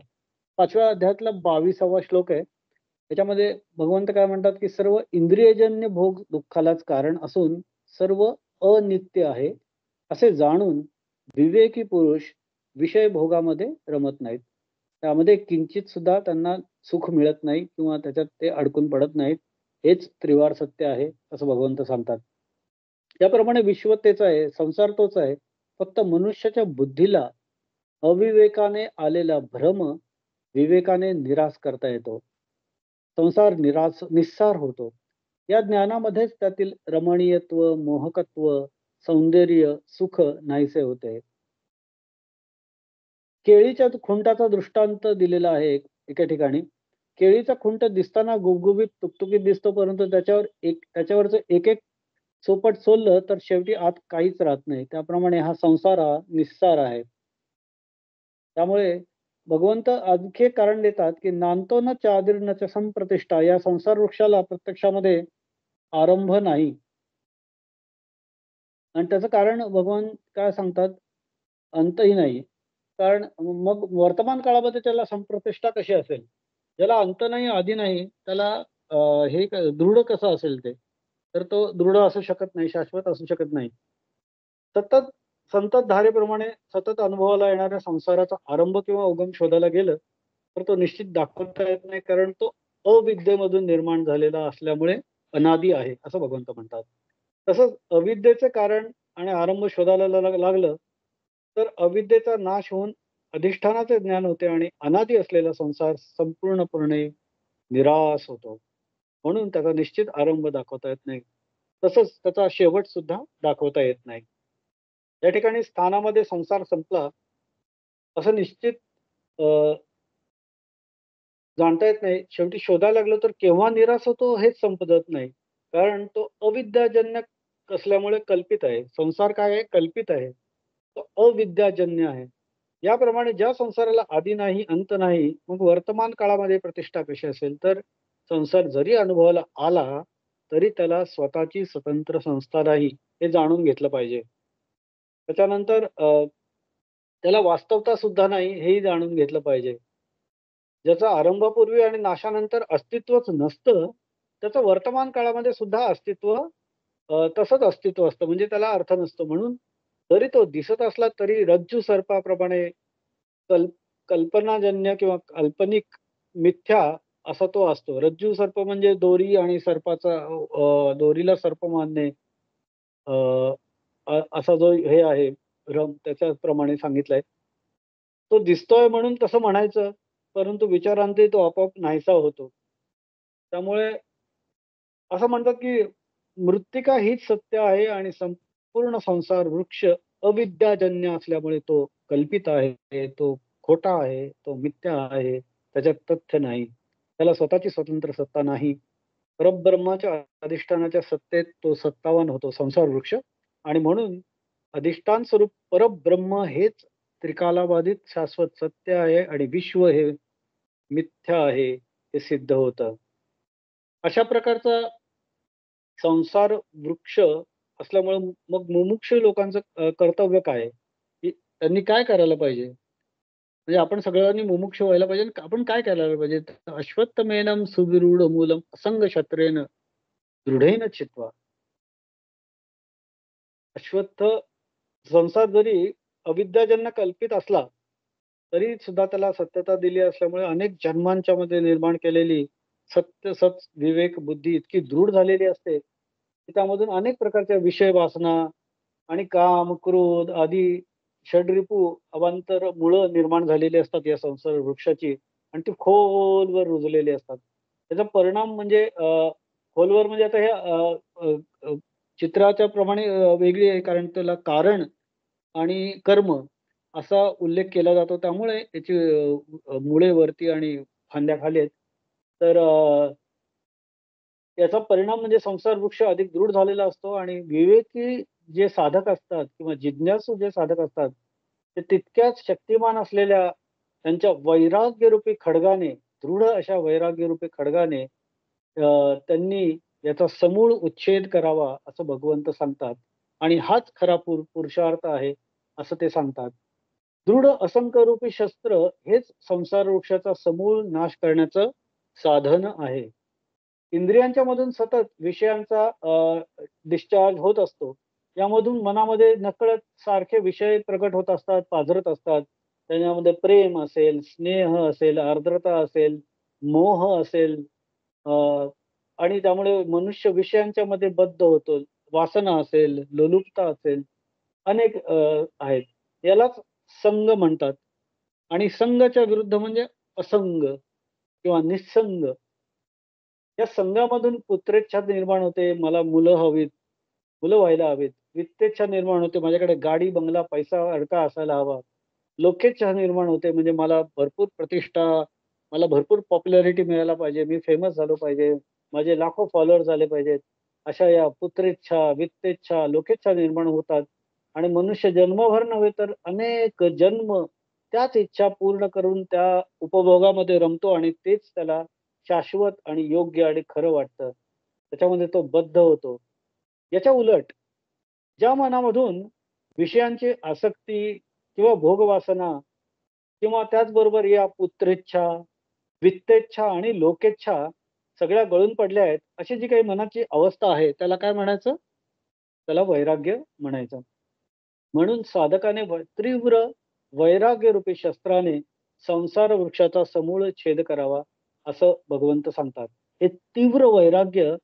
5व्या अध्यायातला 22वा श्लोक आहे. त्याच्यामध्ये भगवंत काय म्हणतात, की सर्व इंद्रियजन्य भोग दुःखालाच कारण असून सर्व अनित्य आहे असे जाणून विवेकी पुरुष विषय भोगामध्ये रमत नाहीत. त्यामध्ये किंचित सुद्धा त्यांना सुख मिळत नाही किंवा त्याच्यात ते अडकून पडत नाहीत. हेच त्रिवार सत्य आहे असं भगवंत सांगतात. त्याप्रमाणे विश्व तेच आहे, संसार तोच आहे. फक्त मनुष्याच्या बुद्धीला अविवेकाने आलेला भ्रम विवेकाने निराश करता येतो. संसार निस्सार होतो. या ज्ञानामध्येच त्यातील रमणीयत्व, मोहकत्व, सौंदर्य, सुख नाहीसे होते. केळीच्या खुंटाचा दृष्टांत दिलेला आहे एका ठिकाणी. केळीचा खुंट दिसताना गुबगुबीत तुकतुकीत दिसतो, परंतु त्याच्यावरचं एक एक सोपट सोललं तर शेवटी आत काहीच राहत नाही. त्याप्रमाणे हा संसार हा निस्सार आहे. त्यामुळे भगवंत आणखी एक कारण देतात, की नांतो न चादिर्न च संप्रतिष्ठा. या संसार वृक्षाला प्रत्यक्षामध्ये आरंभ नाही. आणि त्याचं कारण भगवान काय सांगतात, अंतही नाही. कारण मग वर्तमान काळामध्ये त्याला संप्रतिष्ठा कशी असेल? ज्याला अंत नाही, आदी नाही, त्याला दृढ कसं असेल ते? तर तो दृढ असू शकत नाही, शाश्वत असू शकत नाही. सतत संतत धारेप्रमाणे सतत अनुभवाला येणाऱ्या संसाराचा आरंभ किंवा उगम शोधायला गेलं तर तो निश्चित दाखवता येत नाही, कारण तो अविद्येमधून निर्माण झालेला असल्यामुळे अनादी आहे असं भगवंत म्हणतात. तसंच अविद्येचे कारण आणि आरंभ शोधायला लागलं तर अविद्येचा नाश होऊन अधिष्ठानाचे ज्ञान होते आणि अनादी असलेला संसार संपूर्णपणे निराश होतो. म्हणून त्याचा निश्चित आरंभ दाखवता येत नाही, तसंच त्याचा शेवट सुद्धा दाखवता येत नाही. या ठिकाणी स्थानामध्ये संसार संपला असं निश्चित जाणता येत नाही. शेवटी शोधायला लागलो तर केव्हा निराश होतो हेच समजत नाही, कारण तो अविद्याजन्य असल्यामुळे कल्पित आहे. संसार काय आहे? कल्पित आहे. तो अविद्याजन्य आहे. याप्रमाणे ज्या संसाराला आदी नाही, अंत नाही, मग वर्तमान काळामध्ये प्रतिष्ठा कशी असेल? तर संसार जरी अनुभवाला आला तरी त्याला स्वतःची स्वतंत्र संस्था नाही, हे जाणून घेतलं पाहिजे. त्याच्यानंतर त्याला वास्तवता सुद्धा नाही, हेही जाणून घेतलं पाहिजे. ज्याचं आरंभापूर्वी आणि नाशानंतर अस्तित्वच नसतं, त्याचं वर्तमान काळामध्ये सुद्धा अस्तित्व तसंच अस्तित्व असतं, म्हणजे त्याला अर्थ नसतो. म्हणून जरी तो दिसत असला तरी रज्जू सर्पाप्रमाणे कल्पनाजन्य किंवा काल्पनिक मिथ्या असा तो असतो. रज्जू सर्प म्हणजे दोरी आणि सर्पाचा दोरीला सर्प मानणे, असा जो हे आहे भ्रम, त्याच्याप्रमाणे सांगितलंय. तो दिसतोय म्हणून तसं म्हणायचं, परंतु विचारांती तो आपोआप नाहीसा होतो. त्यामुळे असं म्हणतात, की मृत्तिका हीच सत्य आहे आणि संपूर्ण संसार वृक्ष अविद्याजन्य असल्यामुळे तो कल्पित आहे, तो खोटा आहे, तो मिथ्या आहे, त्याच्यात तथ्य नाही. त्याला स्वतःची स्वतंत्र सत्ता नाही. परब्रह्माच्या अधिष्ठानाच्या सत्तेत तो सत्तावान होतो संसार वृक्ष, आणि म्हणून अधिष्ठान स्वरूप परब्रह्म हेच त्रिकालाबाधित शाश्वत सत्य आहे आणि विश्व हे मिथ्या आहे हे सिद्ध होतं. अशा प्रकारचा संसार वृक्ष असल्यामुळे मग मुमुक्ष लोकांचं कर्तव्य काय आहे, की त्यांनी काय करायला पाहिजे? म्हणजे आपण सगळ्यांनी मुमुक्ष व्हायला पाहिजे. आपण काय करायला पाहिजे? अश्वत्थमेनं सुविरूढ मूलम असंग शस्त्रेण दृढेन चित्वा. अश्वत्थ संसार जरी अविद्याजन्य कल्पित असला तरी सुद्धा त्याला सत्यता दिली असल्यामुळे अनेक जन्मांच्या मध्ये निर्माण केलेली सत्य सत विवेक बुद्धी इतकी दृढ झालेली असते की त्यामधून अनेक प्रकारच्या विषय वासना आणि काम, क्रोध आदी षड्रिपू अवांतर मुळं निर्माण झालेली असतात या संसार वृक्षाची, आणि ती खोलवर रुजलेली असतात. त्याचा परिणाम म्हणजे खोलवर म्हणजे आता हे चित्राच्या प्रमाणे वेगळी आहे, कारण त्याला कारण आणि कर्म असा उल्लेख केला जातो. त्यामुळे याची मुळे वरती आणि फांद्या खाली आहेत. तर याचा परिणाम म्हणजे संसार वृक्ष अधिक दृढ झालेला असतो आणि विवेकी जे साधक असतात किंवा जिज्ञासू जे साधक असतात, ते तितक्याच शक्तिमान असलेल्या त्यांच्या वैराग्यरूपी खड्गाने, दृढ अशा वैराग्यरूपी खड्गाने त्यांनी याचा समूळ उच्छेद करावा असं भगवंत सांगतात आणि हाच खरा पुरुषार्थ आहे असं ते सांगतात. दृढ असंख्यरूपी शस्त्र हेच संसार वृक्षाचा समूळ नाश करण्याचं साधन आहे. इंद्रियांच्या मधून सतत विषयांचा डिस्चार्ज होत असतो. यामधून मनामध्ये नकळत सारखे विषय प्रकट होत असतात, पाझरत असतात. त्याच्यामध्ये प्रेम असेल, स्नेह असेल, आर्द्रता असेल, मोह असेल, आणि त्यामुळे मनुष्य विषयांच्या मध्ये बद्ध होतो. वासना असेल, लोलुपता असेल, अनेक आहेत. यालाच संग म्हणतात आणि संघाच्या विरुद्ध म्हणजे असंग किंवा निस्संग. या संघामधून पुत्रेच्छा निर्माण होते, मला मुलं हवीत, मुलं व्हायला हवीत. वित्तेच्छा निर्माण होते, माझ्याकडे गाडी, बंगला, पैसा, अडका असायला हवा. लोकेच्छा निर्माण होते, म्हणजे मला भरपूर प्रतिष्ठा, मला भरपूर पॉप्युलॅरिटी मिळायला पाहिजे, मी फेमस झालो पाहिजे, माझे लाखो फॉलोअर झाले पाहिजेत. अशा या पुत्रेच्छा, वित्तेच्छा, लोकेच्छा निर्माण होतात आणि मनुष्य जन्मभर नव्हे तर अनेक जन्म त्याच इच्छा पूर्ण करून त्या उपभोगामध्ये रमतो आणि तेच त्याला शाश्वत आणि योग्य आणि खरं वाटतं. त्याच्यामध्ये तो बद्ध होतो. याच्या उलट ज्या मनामधून विषयांची आसक्ती किंवा भोगवासना किंवा त्याचबरोबर या पुत्रेच्छा, वित्तेच्छा आणि लोकेच्छा सगळ्या गळून पडल्या आहेत, अशी जी काही मनाची अवस्था आहे, त्याला काय म्हणायचं? त्याला वैराग्य म्हणायचं. म्हणून साधकाने तीव्र वैराग्यरूपी शस्त्राने संसार वृक्षाचा समूळ छेद करावा असं भगवंत सांगतात. हे तीव्र वैराग्य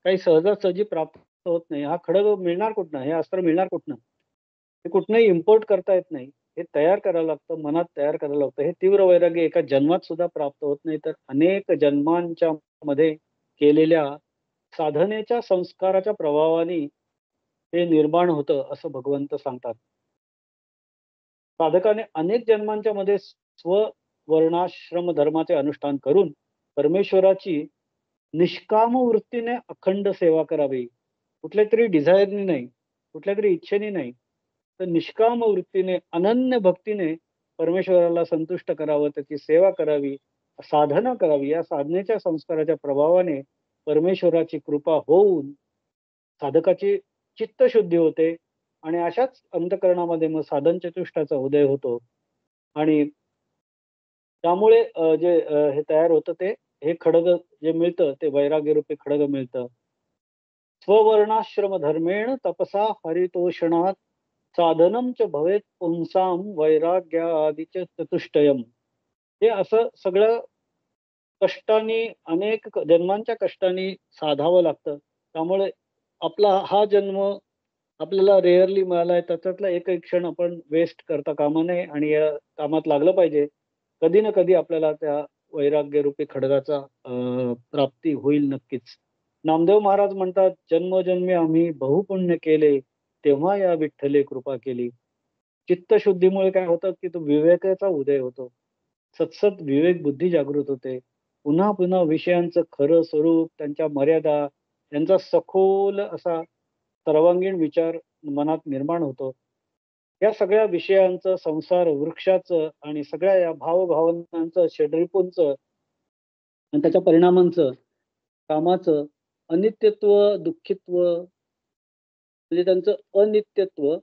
काही सहजासहजी प्राप्त होत नाही. हा खडग मिळणार कुठनं? हे अस्त्र मिळणार कुठनं? हे कुठनंही इम्पोर्ट करता येत नाही. हे तयार करावं लागतं, मनात तयार करावं लागतं. हे तीव्र वैराग्य एका जन्मात सुद्धा प्राप्त होत नाही, तर अनेक जन्मांच्या मध्ये केलेल्या साधनेच्या संस्काराच्या प्रभावाने हे निर्माण होतं असं भगवंत सांगतात. साधकाने अनेक जन्मांच्या मध्ये वर्णाश्रम धर्माचे अनुष्ठान करून परमेश्वराची निष्काम वृत्तीने अखंड सेवा करावी. कुठल्या तरी डिझायरनी नाही, कुठल्या तरी इच्छेने नाही, तर निष्काम वृत्तीने अनन्य भक्तीने परमेश्वराला संतुष्ट करावं, त्याची सेवा करावी, साधना करावी. या साधनेच्या संस्काराच्या प्रभावाने परमेश्वराची कृपा होऊन साधकाची चित्तशुद्धी होते आणि अशाच अंतकरणामध्ये मग साधन चतुष्टाचा उदय होतो आणि त्यामुळे जे हे तयार होतं ते हे खडग जे मिळतं ते वैराग्यरूपी खडग मिळतं. स्ववर्णाश्रम धर्मेण तपसा हरितोषणात साधनम च भवेत पुंसाम वैराग्यादिच चतुष्टयम. हे असं सगळं कष्टाने, अनेक जन्मांच्या कष्टाने साधावं लागतं. त्यामुळे आपला हा जन्म आपल्याला रेअरली मिळालाय, त्याच्यातला एकही क्षण आपण वेस्ट करता कामा नये आणि या कामात लागलं पाहिजे. कधी ना कधी आपल्याला त्या वैराग्यरूपी खडगाचा प्राप्ती होईल नक्कीच. नामदेव महाराज म्हणतात, जन्मोजन्मी आम्ही बहुपुण्य केले, तेव्हा या विठ्ठले कृपा केली. चित्तशुद्धीमुळे काय होतं की तो विवेकाचा उदय होतो. सतसत विवेक बुद्धी जागृत होते. पुन्हा पुन्हा विषयांचं खरं स्वरूप, त्यांच्या मर्यादा, यांचा सखोल असा सर्वांगीण विचार मनात निर्माण होतो. या सगळ्या विषयांचं, संसार वृक्षाचं आणि सगळ्या या भावभावनांचं, षड्रिपूंचं आणि त्याच्या परिणामांचं, कामाचं अनित्यत्व, दुःखित्व म्हणजे त्यांचं अनित्यत्व,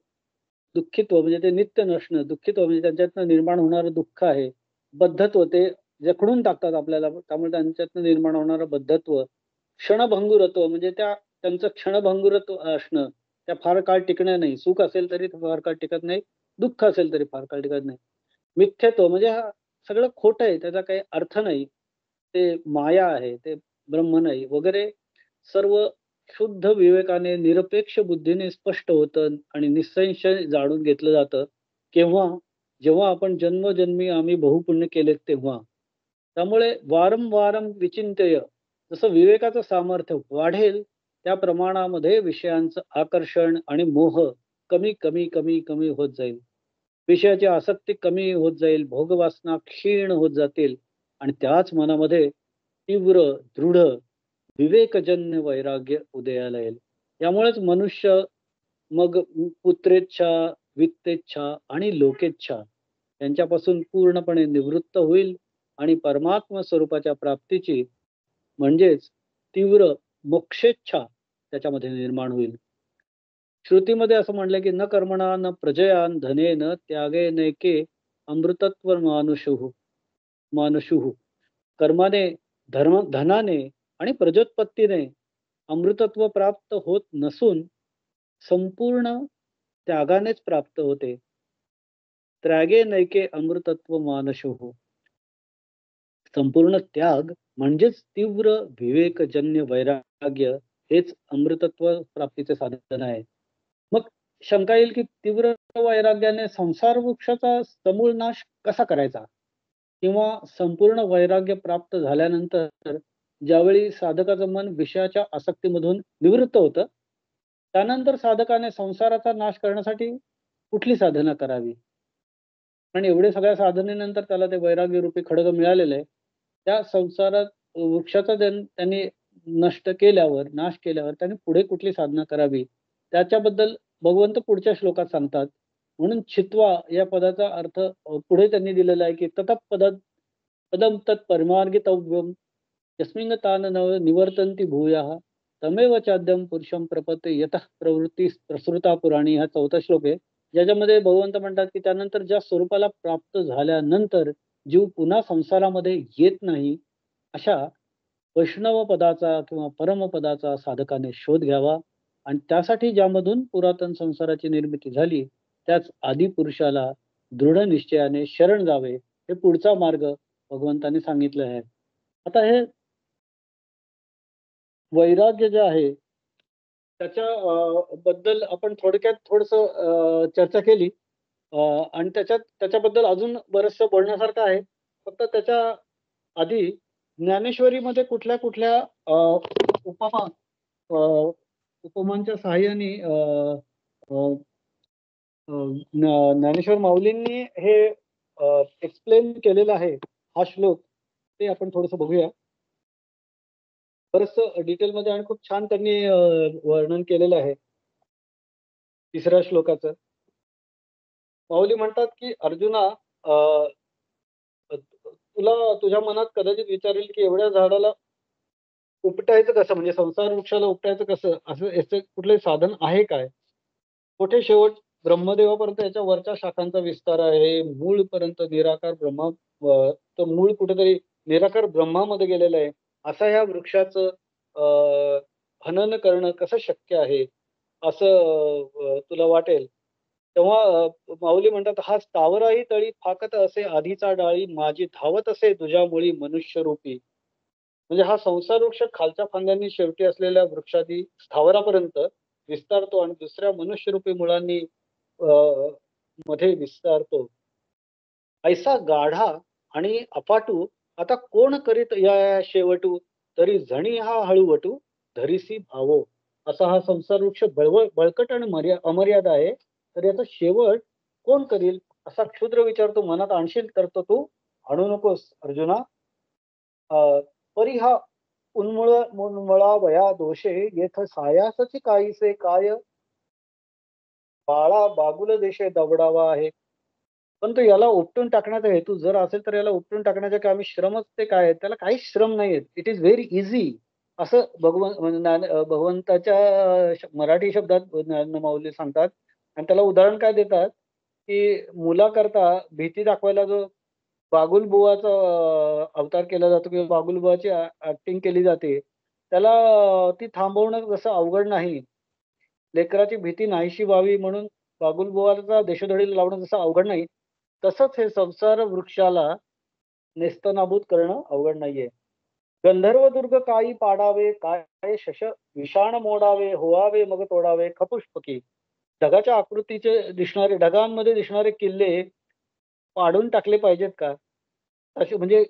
दुःखित्व म्हणजे ते नित्य नसणं, दुःखित्व म्हणजे त्यांच्यातनं निर्माण होणारं दुःख आहे, बद्धत्व ते जखडून टाकतात आपल्याला, त्यामुळे त्यांच्यातनं निर्माण होणारं बद्धत्व, क्षणभंगुरत्व म्हणजे त्यांचं क्षणभंगुरत्व असणं, त्या फार काळ टिकणं नाही. सुख असेल तरी फार काळ टिकत नाही, दुःख असेल तरी फार काळ टिकत नाही. मिथ्यत्व म्हणजे हा सगळं खोटं आहे, त्याचा काही अर्थ नाही, ते माया आहे, ते ब्रह्म नाही वगैरे सर्व शुद्ध विवेकाने, निरपेक्ष बुद्धीने स्पष्ट होतं आणि निसंशय जाणून घेतलं जातं. केव्हा? जेव्हा आपण जन्मोजन्मी आम्ही बहुपुण्य केलेत तेव्हा. त्यामुळे वारंवारं विचिंत्य, जसं विवेकाचं सामर्थ्य वाढेल त्या प्रमाणामध्ये विषयांचं आकर्षण आणि मोह कमी कमी कमी कमी होत जाईल. विषयाची आसक्ती कमी होत जाईल, भोगवासना क्षीण होत जातील आणि त्याच मनामध्ये तीव्र, दृढ, विवेकजन्य वैराग्य उदयाला येईल. यामुळेच मनुष्य मग पुत्रेच्छा, वित्तेच्छा आणि लोकेच्छा यांच्यापासून पूर्णपणे निवृत्त होईल आणि परमात्मा स्वरूपाच्या प्राप्तीची म्हणजेच तीव्र मोक्षेच्छा त्याच्यामध्ये निर्माण होईल. श्रुतीमध्ये असं म्हटलंय की न कर्मणा न प्रजया न धनेन त्यागे नैके अमृतत्व मानुषुः. कर्माने, धनाने आणि प्रजोत्पत्तीने अमृतत्व प्राप्त होत नसून संपूर्ण त्यागानेच प्राप्त होते. त्यागे नैके अमृतत्व मानशुः. संपूर्ण त्याग म्हणजेच तीव्र विवेकजन्य वैराग्य हेच अमृतत्व प्राप्तीचे साधन आहे. मग शंका येईल की तीव्र वैराग्याने संसार वृक्षाचा समूळ नाश कसा करायचा, किंवा संपूर्ण वैराग्य प्राप्त झाल्यानंतर ज्यावेळी साधकाचं मन विषयाच्या आसक्तीमधून निवृत्त होतं, त्यानंतर साधकाने संसाराचा नाश करण्यासाठी कुठली साधना करावी. आणि एवढे सगळ्या साधनेनंतर त्याला ते वैराग्य रूपी खडग मिळालेलं आहे. त्या संसारात वृक्षाचा त्यांनी नाश केल्यावर त्यांनी पुढे कुठली साधना करावी त्याच्याबद्दल भगवंत पुढच्या श्लोकात सांगतात. म्हणून छित्वा या पदाचा अर्थ पुढे त्यांनी दिलेला आहे की पदम तत् परमार्गितव्यम यस्मिन् तान निवर्तन्ति भूयः तमेव चाद्यम पुरुषम प्रपत्ते यतः प्रवृत्ती प्रसृता पुराणी हा 4था श्लोक आहे, ज्याच्यामध्ये भगवंत म्हणतात की त्यानंतर ज्या स्वरूपाला प्राप्त झाल्यानंतर जीव पुन्हा संसारामध्ये येत नाही, अशा वैष्णव पदाचा किंवा परमपदाचा साधकाने शोध घ्यावा आणि त्यासाठी ज्यामधून पुरातन संसाराची निर्मिती झाली त्याच आदी पुरुषाला दृढ निश्चयाने शरण जावे, हे पुढचा मार्ग भगवंताने सांगितलं आहे. आता हे वैराग्य जे आहे त्याच्या बद्दल आपण थोडक्यात चर्चा केली आणि त्याच्याबद्दल अजून बरचसं बोलण्यासारखं आहे. फक्त त्याच्या आधी ज्ञानेश्वरीमध्ये कुठल्या कुठल्या उपमांच्या सहाय्याने ज्ञानेश्वर माऊलींनी हे एक्सप्लेन केलेलं आहे हा श्लोक, ते आपण थोडंसं बघूया. बरंच डिटेलमध्ये आणि खूप छान त्यांनी वर्णन केलेलं आहे 3ऱ्या श्लोकाचं. माऊली म्हणतात की अर्जुना, तुला तुझ्या मनात कदाचित विचारेल की एवढ्या झाडाला उपटायचं कसं, म्हणजे संसार वृक्षाला उपटायचं कसं, असं याचं कुठले साधन आहे काय, कुठे शेवट ब्रह्मदेवापर्यंत याच्या वरच्या शाखांचा विस्तार आहे, मूळ पर्यंत निराकार ब्रह्मा, तो मूळ कुठेतरी निराकार ब्रह्मामध्ये गेलेलं आहे, असं ह्या वृक्षाचं हनन करणं कसं शक्य आहे असं तुला वाटेल. तेव्हा माऊली म्हणतात, हा स्थावराही तळी फाकत असे आधीचा डाळी, माझी धावत असे तुझ्या मुळी मनुष्य रूपी. म्हणजे हा संसार वृक्ष खालच्या फांद्यांनी शेवटी असलेल्या वृक्षादी स्थावरापर्यंत विस्तारतो आणि दुसऱ्या मनुष्यरूपी मुळांनी मध्ये विस्तारतो. ऐसा गाढा आणि अफाटू आता कोण करीत या शेवटू, तरी झणी हा हळूवटू धरीसी भावो. असा हा संसार वृक्ष बळकट आणि अमर्याद आहे, तर याचा शेवट कोण करील असा क्षुद्र विचार तू मनात आणशील तर तू आणू नकोस अर्जुना. परी हा उन्मळावया दोषे येथ सायासची काहीसे काय, बाळा बागुल देशे दवडावा आहे. पण तो याला उपटून टाकण्याचा हेतू जर असेल तर याला उपटून टाकण्याचे कामी श्रमच ते काय आहेत, त्याला काहीच श्रम नाही आहेत. इट इज व्हेरी इझी असं भगवंताच्या मराठी शब्दात माऊली सांगतात. आणि त्याला उदाहरण काय देतात की मुलाकरता भीती दाखवायला जो बागुल बुवाचा अवतार केला जातो किंवा बागुल बुवाची ऍक्टिंग केली जाते, त्याला ती थांबवणं जसं अवघड नाही, लेकराची भीती नाहीशी व्हावी म्हणून बागुल बुवाचा देशोधडीला लावणं जसं अवघड नाही, तसंच हे संसार वृक्षाला नेस्तनाबूत करणं अवघड नाहीये. गंधर्व दुर्ग काही पाडावे, काय शश विषाण मोडावे, होवावे मग तोडावे खपुष्पकी. ढगाच्या आकृतीचे दिसणारे, ढगांमध्ये दिसणारे किल्ले पाडून टाकले पाहिजेत का? असे म्हणजे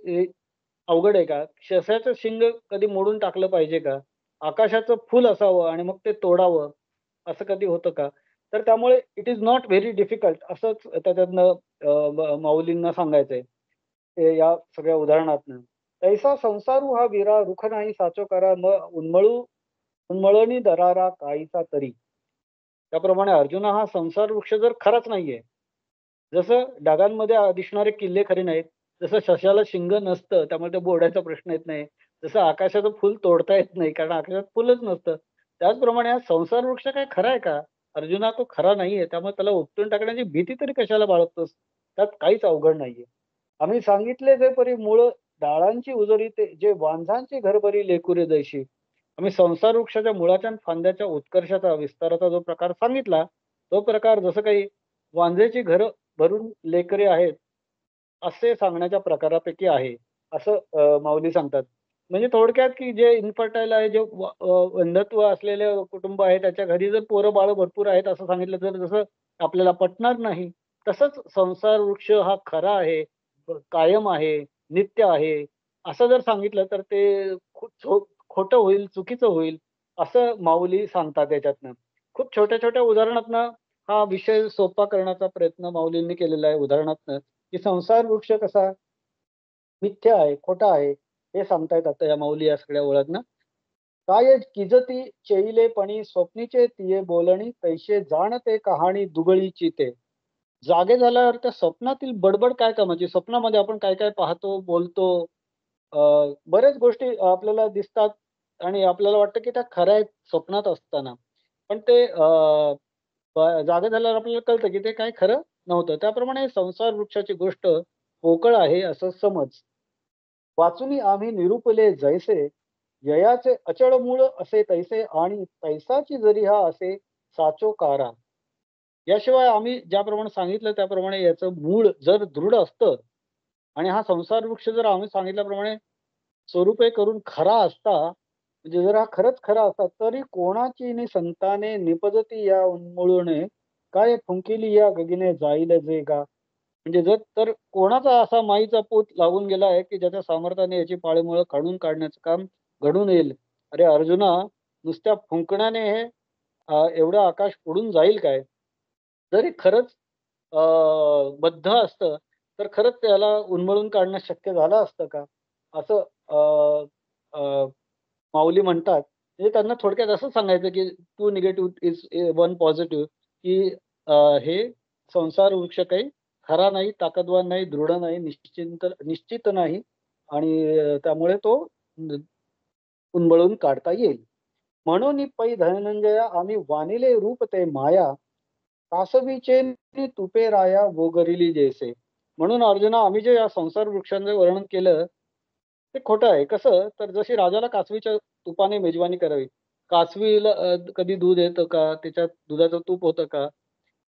अवघड आहे का? सश्याचं शिंग कधी मोडून टाकलं पाहिजे का? आकाशाचं फूल असावं आणि मग ते तोडावं, असं कधी होतं का? तर त्यामुळे it is not very difficult असंच त्याच्यातनं माऊलींना सांगायचंय. ते या सगळ्या उदाहरणातनं. "तैसा संसारू हा वीरा रुख नाही साचो करा उन्मळणी दरारा काहीसा तरी." त्याप्रमाणे अर्जुना हा संसार वृक्ष जर खराच नाहीये, जसं ढगांमध्ये दिसणारे किल्ले खरे नाहीत, जसं सश्याला शिंग नसतं त्यामुळे त्या बोर्डाचा प्रश्न येत नाही. जसं आकाशाचं फुल तोडता येत नाही कारण आकाशात फुलच नसतं. त्याचप्रमाणे हा संसार वृक्ष काय खरा आहे का? अर्जुना तो खरा नाहीये. त्यामुळे त्याला उपटून टाकण्याची भीती तरी कशाला बाळगतोस? त्यात काहीच अवघड नाहीये. आम्ही सांगितले जे परी मूळ डाळांची उजळी ते जे वांझांची घरभरी लेकुरे जैशी. आम्ही संसार वृक्षाच्या मुळाच्या आणि फांद्याच्या उत्कर्षाचा विस्ताराचा जो प्रकार सांगितला, तो प्रकार जसं काही वांझ्याची घरं भरून लेकरे आहेत, असे सांगण्याच्या प्रकारापैकी आहे, असं माऊली सांगतात. म्हणजे थोडक्यात की जे इन्फर्टाईल आहे, जे अंधत्व असलेले कुटुंब आहे, त्याच्या घरी जर पोरं-बाळं भरपूर आहेत असं सांगितलं तर जसं आपल्याला पटणार नाही. तसंच संसार वृक्ष हा खरा आहे, कायम आहे, नित्य आहे, असं जर सांगितलं तर ते खोटं होईल, चुकीचं होईल, असं माऊली सांगतात याच्यातनं. खूप छोट्या-छोट्या उदाहरणातनं हा विषय सोपा करण्याचा प्रयत्न माऊलींनी केलेला आहे उदाहरणातनं, की संसार वृक्ष कसा मिथ्या आहे, खोटा आहे, हे सांगतायत आता या माऊली या सगळ्या ओळातनं. "काय किजती चेईलेपणी स्वप्नीचे तिये बोलणी तैसे जाणते कहाणी दुगळीची ते." जागे झाल्यावर त्या स्वप्नातील बडबड काय कामाची? स्वप्नामध्ये आपण काय-काय पाहतो, बोलतो, अ, बऱ्याच गोष्टी आपल्याला दिसतात आणि आपल्याला वाटतं की त्या खऱ्या आहेत स्वप्नात असताना. पण ते जागे झाल्यावर आपल्याला कळतं की ते काही खरं नव्हतं. त्याप्रमाणे संसार वृक्षाची गोष्ट पोकळ आहे असं समज. वाचुनी आम्ही निरूपले जैसे, ययाचे अचळ मूळ असे तैसे आणि तैसाची जरी हा असे साचो कारा. याशिवाय आम्ही ज्याप्रमाणे सांगितलं त्याप्रमाणे याचं मूळ जर दृढ असतं आणि हा संसार वृक्ष जर आम्ही सांगितल्याप्रमाणे स्वरूपे करून खरा असता, म्हणजे जर हा खरंच खरा असता, तरी कोणाची नि संताने निपजती या उन्मळूने, काय फुंकिली या गगने जाईल जे गा. म्हणजे जर तर कोणाचा असा माईचा पूत लागून गेला आहे, की ज्याच्या सामर्थ्याने याची पाळेमुळं काढून काढण्याचं काम घडून येईल. अरे अर्जुना, नुसत्या फुंकण्याने हे एवढं आकाश उडून जाईल काय? जरी खरंच बद्ध असतं, तर खरंच त्याला उन्मळून काढणं शक्य झालं असतं का? असं अ, अ, माऊली म्हणतात. म्हणजे त्यांना थोडक्यात असं सांगायचं, की two negative is one positive, की अ, हे संसार वृक्ष काही खरा नाही, ताकदवान नाही, दृढ नाही, निश्चित नाही आणि त्यामुळे तो उन्मळून काढता येईल. म्हणून पै धनंजया आम्ही वानिले रूप ते माया, कासवीचे नी तुपे राया वोगरिली जैसे. म्हणून अर्जुना आम्ही जे या संसार वृक्षांचं वर्णन केलं, ते खोटं आहे. कसं? तर जशी राजाला कासवीच्या तुपाने मेजवानी करावी. कासवीला कधी दूध येतं का? त्याच्यात दुधाचं तूप होतं का?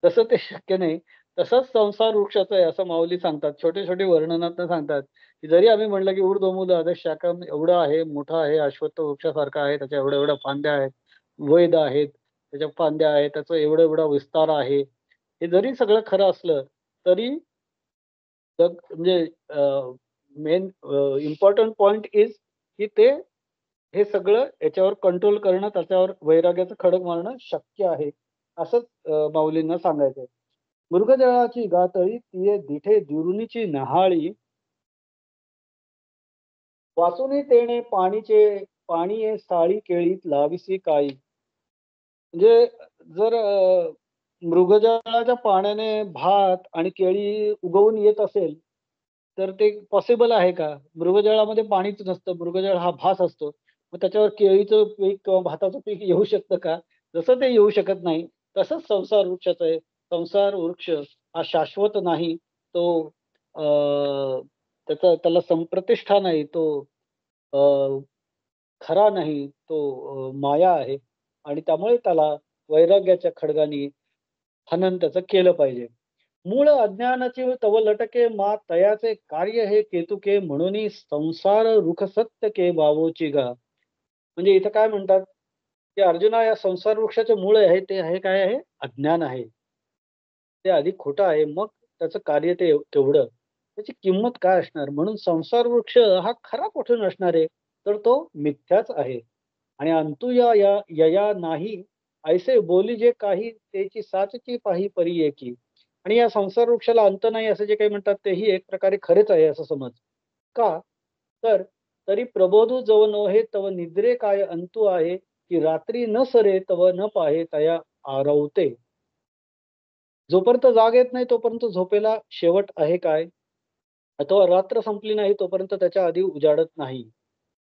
तसं ते शक्य नाही. तसंच संसार वृक्षाचं आहे असं माऊली सांगतात. छोटे-छोटे वर्णनातनं सांगतात, की जरी आम्ही म्हटलं, की ऊर्ध्वमूल अधः शाखम एवढं आहे, मोठा आहे, अश्वत्थ वृक्षासारखा आहे, त्याच्या एवढ्या-एवढ्या फांद्या आहेत, वेद आहेत, त्याच्या फांद्या आहेत, त्याचा एवढा-एवढा विस्तार आहे. हे जरी सगळं खरं असलं, तरी म्हणजे मेन इम्पोर्टंट पॉइंट इज की ते हे सगळं याच्यावर कंट्रोल करणं, त्याच्यावर वैराग्याचं खडक मारणं शक्य आहे. असंच माऊलींना सांगायचंय. मृगजळाची गातळी तिये दिठे दुरुनीची न्याहाळी, वासुनी तेणे पाणीये साळी केळीत लाविसी काई. म्हणजे जर मृगजळाच्या पाण्याने भात आणि केळी उगवून येत असेल, तर ते पॉसिबल आहे का? मृगजळामध्ये पाणीच नसतं. मृगजळ हा भास असतो. मग त्याच्यावर केळीचं पीक किंवा भाताचं पीक येऊ शकतं का? जसं ते येऊ शकत नाही, तसंच संसार वृक्षाचं आहे. संसार वृक्ष हा शाश्वत नाही. तो अ, त्याला संप्रतिष्ठा नाही. तो अ, खरा नाही. तो माया आहे आणि त्यामुळे त्याला वैराग्याच्या खड्गानी हनन त्याचं केलं पाहिजे. मूळ अज्ञानाची तव लटके मा तयाचे कार्य हे केतुके म्हणून संसार रुख सत्य के बावोची गा. म्हणजे इथं काय म्हणतात, की अर्जुना या संसार वृक्षाचे मूळ आहे ते आहे काय आहे? अज्ञान आहे. ते आधी खोटं आहे. मग त्याचं कार्य ते तेवढं. त्याची किंमत काय असणार? म्हणून संसार वृक्ष हा खरा कुठून असणार आहे? तर तो मिथ्याच आहे. आणि अंतु या या यया नाही ऐसे बोली जे काही त्याची साचची पाही परी एकी. आणि या संसार वृक्षाला अंत नाही असं जे काही म्हणतात तेही एक प्रकारे खरेच आहे असं समज. का? तर तरी प्रबोधू जव नोहे तव निद्रे काय अंतु आहे, की रात्री न सरे तव न पाहे तया आरवते. जोपर्यंत जाग येत नाही तोपर्यंत झोपेला शेवट आहे काय? अथवा रात्र संपली नाही तोपर्यंत त्याच्या आधी उजाडत नाही.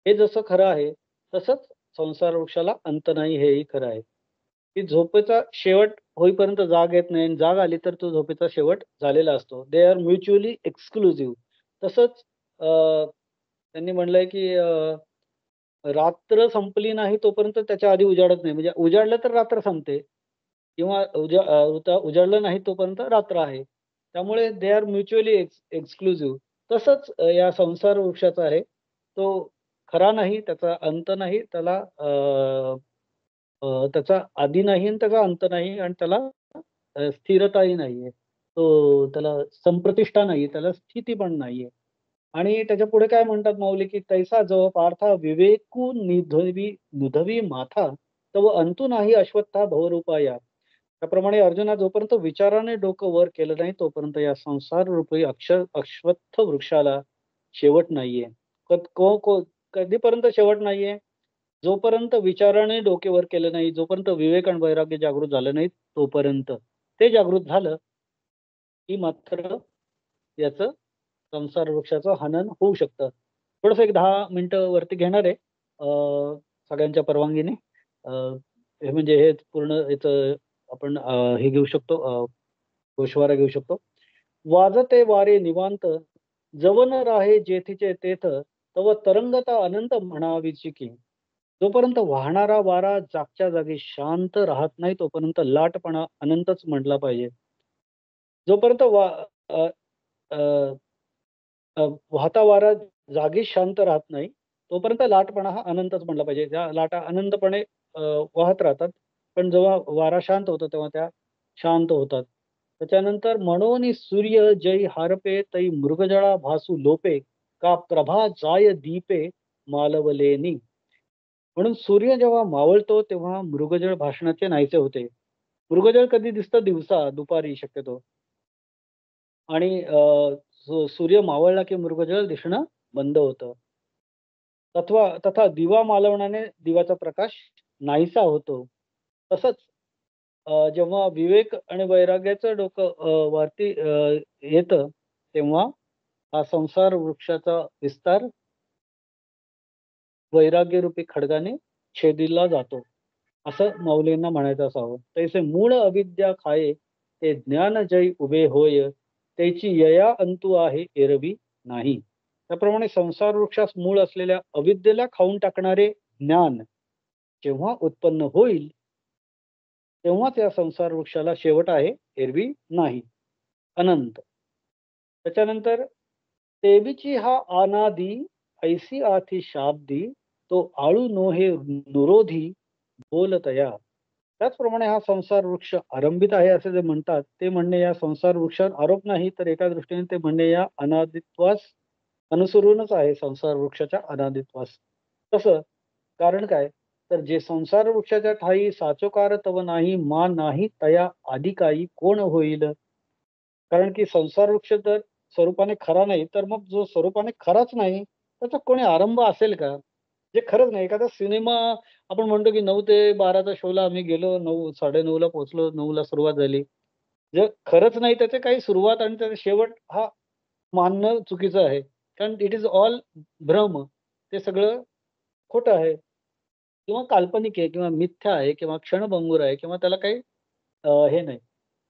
हे जसं खरं आहे, तसंच संसार वृक्षाला अंत नाही हेही खरं आहे. की झोपेचा शेवट होईपर्यंत जाग येत नाही आणि जाग आली तर तो झोपेचा शेवट झालेला असतो. They are mutually exclusive. तसंच त्यांनी म्हणलंय की रात्र संपली नाही तोपर्यंत त्याच्या आधी उजाडत नाही. म्हणजे उजाडलं तर रात्र संपते किंवा उजाडलं नाही तोपर्यंत रात्र आहे. त्यामुळे दे आर म्युच्युअली एक्सक्लुसिव्ह. तसंच या संसार वृक्षाचा आहे. तो खरा नाही, त्याचा अंत नाही, त्याचा आदी नाही आणि त्याचा अंत नाही आणि त्याला स्थिरताही नाहीये. त्याला संप्रतिष्ठा नाहीये, त्याला स्थिती पण नाहीये. आणि त्याच्यापुढे काय म्हणतात माऊली, की "तैसा जव पार्था विवेकू निधवी माथा, तव अंतु नाही अश्वत्था भवरूपाया." त्याप्रमाणे अर्जुना जोपर्यंत विचाराने डोकं वर केलं नाही, तोपर्यंत या संसार रूपी अश्वत्थ वृक्षाला शेवट नाहीये. कध को को कधीपर्यंत शेवट नाहीये? जोपर्यंत विचाराने डोके वर केलं नाही, जोपर्यंत विवेक आणि वैराग्य जागृत झालं नाही, तोपर्यंत. ते जागृत झालं, की मात्र याचं संसार वृक्षाचं हनन होऊ शकतं. थोडंसं एक 10 मिनिटं वरती घेणार आहे. सगळ्यांच्या परवानगीने. अ, हे म्हणजे हे पूर्ण याचं आपण हे घेऊ शकतो, गोषवारा घेऊ शकतो. वाजते वारे निवांत, जवन राहे जेथीचे तेथ, तव तरंगता अनंत म्हणावीची की. जोपर्यंत वाहणारा वारा जागच्या जागी शांत राहत नाही, तोपर्यंत लाटपणा अनंतच म्हटला पाहिजे. जोपर्यंत अ, अ, वाहता वारा जागीच शांत राहत नाही, तोपर्यंत लाटपणा हा अनंतच म्हणला पाहिजे. त्या लाटा अनंतपणे वाहत राहतात. पण जेव्हा वारा शांत होतो, तेव्हा त्या शांत होतात. त्याच्यानंतर "मनोनी सूर्य जै हारपे, तै मृगजळा भासू लोपे, का प्रभा जाय दीपे मालवलेनी." म्हणून सूर्य जेव्हा मावळतो, तेव्हा मृगजळ भासण्याचे नाहीसे होते. मृगजळ कधी दिसतं? दिवसा, दुपारी शक्यतो. आणि सूर्य मावळला की मृगजळ दिसणं बंद होतं. तथा दिवा मालवण्याने दिव्याचा प्रकाश नाहीसा होतो. तसंच जेव्हा विवेक आणि वैराग्याचं डोकं वरती येतं, तेव्हा हा संसार वृक्षाचा विस्तार वैराग्यरूपी खड्गाने छेदिला जातो. असं माऊलींना म्हणायचं असावं. तैसे मूळ अविद्या खाये, ते ज्ञान जै उभे होय, त्याची यया अंतु आहे एरवी नाही. त्याप्रमाणे संसार वृक्षास मूळ असलेल्या अविद्येला खाऊन टाकणारे ज्ञान जेव्हा उत्पन्न होईल, तेव्हाच या संसार वृक्षाला शेवट आहे, एरवी नाही. अनंत. त्याच्यानंतर "तेविची हा अनादी, ऐसी आथी शाब्दी, तो आळू नोहे नुरोधी बोलतया." त्याचप्रमाणे हा संसार वृक्ष आरंभित आहे असे जे म्हणतात, ते म्हणणे या संसार वृक्षावर आरोप नाही, तर एका दृष्टीने ते म्हणणे या अनादित्वास अनुसरूनच आहे, संसार वृक्षाच्या अनादित्वास. कसं? कारण काय? तर "जे संसार वृक्षाच्या ठायी साचोकार तव नाही, मा नाही तया आदी काही कोण होईल?" कारण की संसार वृक्ष जर स्वरूपाने खरा नाही, तर मग जो स्वरूपाने खराच नाही, त्याचा कोणी आरंभ असेल का? जे खरंच नाही. एखादा सिनेमा आपण म्हणतो की 9 ते 12च्या शोला आम्ही गेलो, 9, 9:30ला पोहोचलो, 9ला सुरुवात झाली. जे खरंच नाही त्याची काही सुरुवात आणि त्याचा शेवट हा मानणं चुकीचं आहे. कारण इट इज ऑल भ्रम. ते सगळं खोटं आहे किंवा काल्पनिक आहे किंवा मिथ्या आहे किंवा क्षणभंगूर आहे किंवा त्याला काही हे नाही.